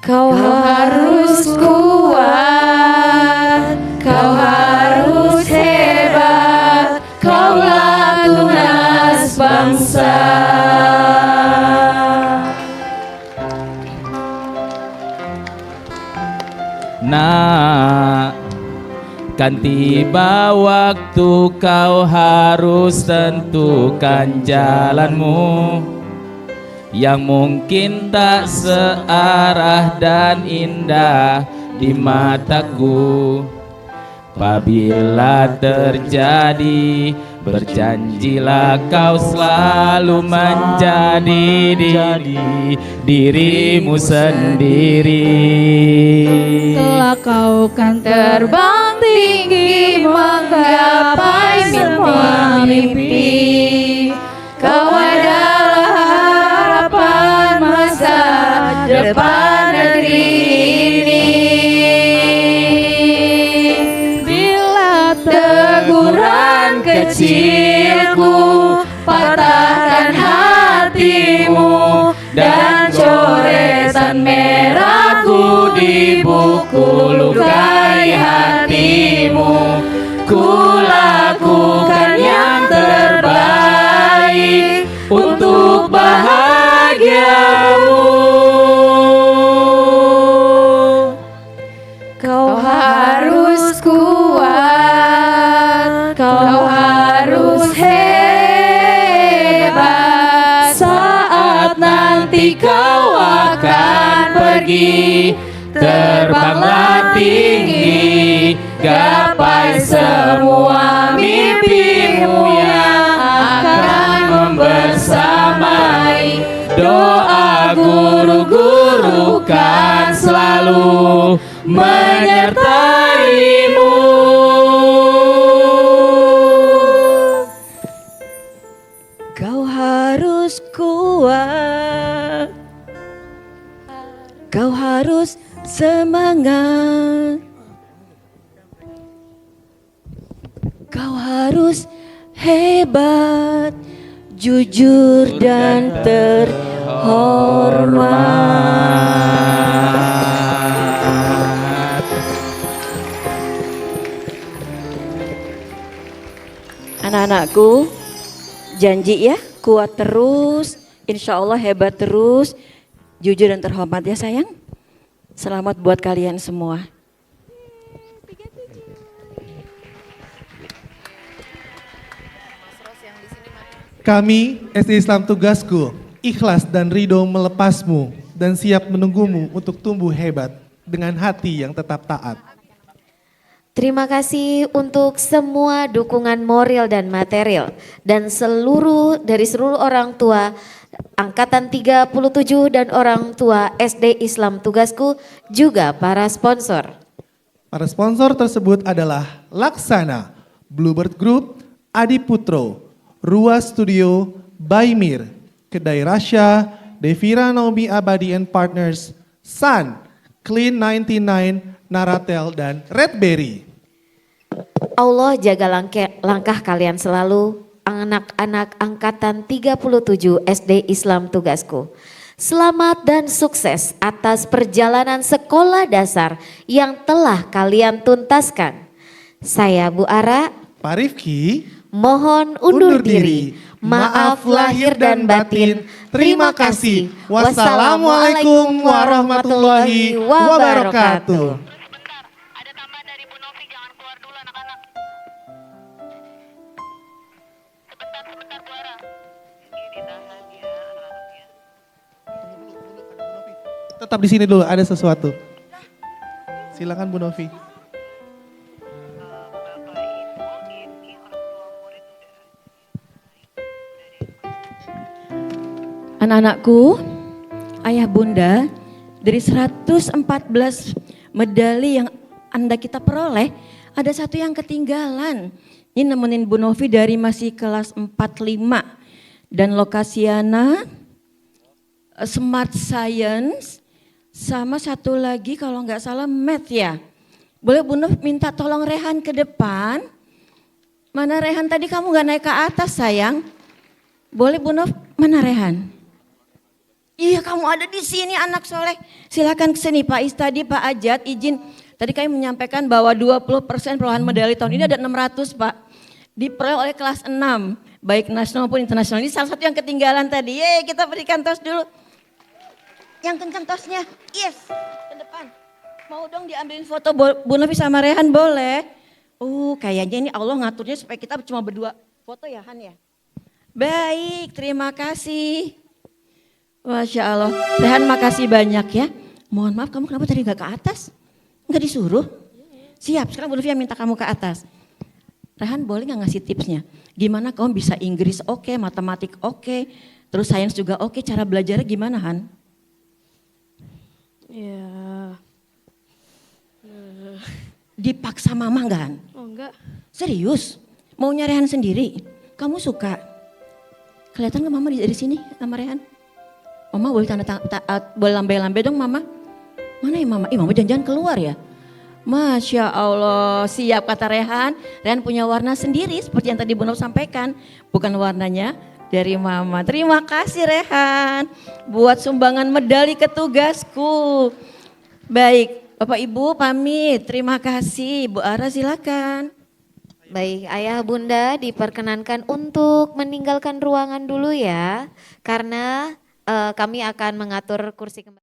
Kau harus kuat, kau harus hebat, kaulah tunas bangsa. Nak, kan tiba waktu kau harus tentukan jalanmu yang mungkin tak searah dan indah di mataku. Apabila terjadi, berjanjilah kau selalu menjadi dirimu sendiri. Kelak kau kan terbang tinggi menggapai semua mimpi. Kau adalah harapan masa depan negeri ini. Bila teguran kecilku patahkan hatimu dan coretan merahku di buku lukai hatimu, ku lakukan yang terbaik untuk bahagiamu. Kau harus kuat, kau harus hebat. Saat nanti kau akan pergi, terbanglah tinggi, gapai semua mimpimu yang akan membersamai. Doa guru-guru kan selalu menyertaimu. Kau harus kuat, kau harus semangat, kau harus hebat, jujur dan terhormat. Anak-anakku, janji ya, kuat terus, insya Allah hebat terus, jujur dan terhormat ya sayang. Selamat buat kalian semua. Kami, SD Islam Tugasku, ikhlas dan ridho melepasmu dan siap menunggumu untuk tumbuh hebat dengan hati yang tetap taat. Terima kasih untuk semua dukungan moral dan material dan seluruh orang tua Angkatan 37 dan orang tua SD Islam Tugasku, juga para sponsor. Para sponsor tersebut adalah Laksana, Bluebird Group, Adi Putro, Ruas Studio, Baimir, Kedai Rasya, Devira Naomi Abadi and Partners, Sun, Clean 99, Naratel, dan Redberry. Allah jaga langkah kalian selalu. anak-anak angkatan 37 SD Islam Tugasku. Selamat dan sukses atas perjalanan sekolah dasar yang telah kalian tuntaskan. Saya Bu Ara, Pak Rifki, mohon undur diri. Maaf lahir dan batin. Terima kasih. Wassalamualaikum warahmatullahi wabarakatuh. Tetap di sini dulu, ada sesuatu. Silakan Bu Novi. Anak-anakku, ayah bunda, dari 114 medali yang Anda kita peroleh, ada satu yang ketinggalan. Ini nemenin Bu Novi dari masih kelas 45. Dan Lokasiana, Smart Science, sama satu lagi kalau nggak salah Math ya. Boleh Bu Novi minta tolong Rehan ke depan. Mana Rehan, tadi kamu nggak naik ke atas sayang. Boleh Bu Novi, mana Rehan? Iya, kamu ada di sini anak soleh. Silakan ke sini Pak Istadi, Pak Ajat, izin. Tadi kami menyampaikan bahwa 20% perolehan medali tahun ini ada 600 Pak. Diperoleh oleh kelas 6, baik nasional maupun internasional. Ini salah satu yang ketinggalan tadi. Yeay, kita berikan tos dulu. Yang kencang tosnya, yes, ke depan. Mau dong diambilin foto Bu Novi sama Rehan, boleh? Kayaknya ini Allah ngaturnya supaya kita cuma berdua foto ya Han ya. Baik, terima kasih. Masya Allah, Rehan makasih banyak ya. Mohon maaf, kamu kenapa tadi gak ke atas? Gak disuruh? Siap, sekarang Bu Novi yang minta kamu ke atas. Rehan boleh gak ngasih tipsnya? Gimana kamu bisa Inggris oke, matematik oke, terus sains juga oke, cara belajarnya gimana Han? Ya. Dipaksa mama gak Han? Oh enggak. Serius? Maunya Rehan sendiri? Kamu suka? Kelihatan gak mama dari sini sama Rehan? Mama boleh boleh lambai-lambai dong mama. Mana ya mama? Mama jangan-jangan keluar ya? Masya Allah, siap kata Rehan. Rehan punya warna sendiri seperti yang tadi Bu Novi sampaikan. Bukan warnanya dari mama. Terima kasih Rehan buat sumbangan medali ke tugasku. Baik, Bapak Ibu pamit. Terima kasih. Bu Ara silakan. Baik, Ayah Bunda diperkenankan untuk meninggalkan ruangan dulu ya. Karena kami akan mengatur kursi kembali.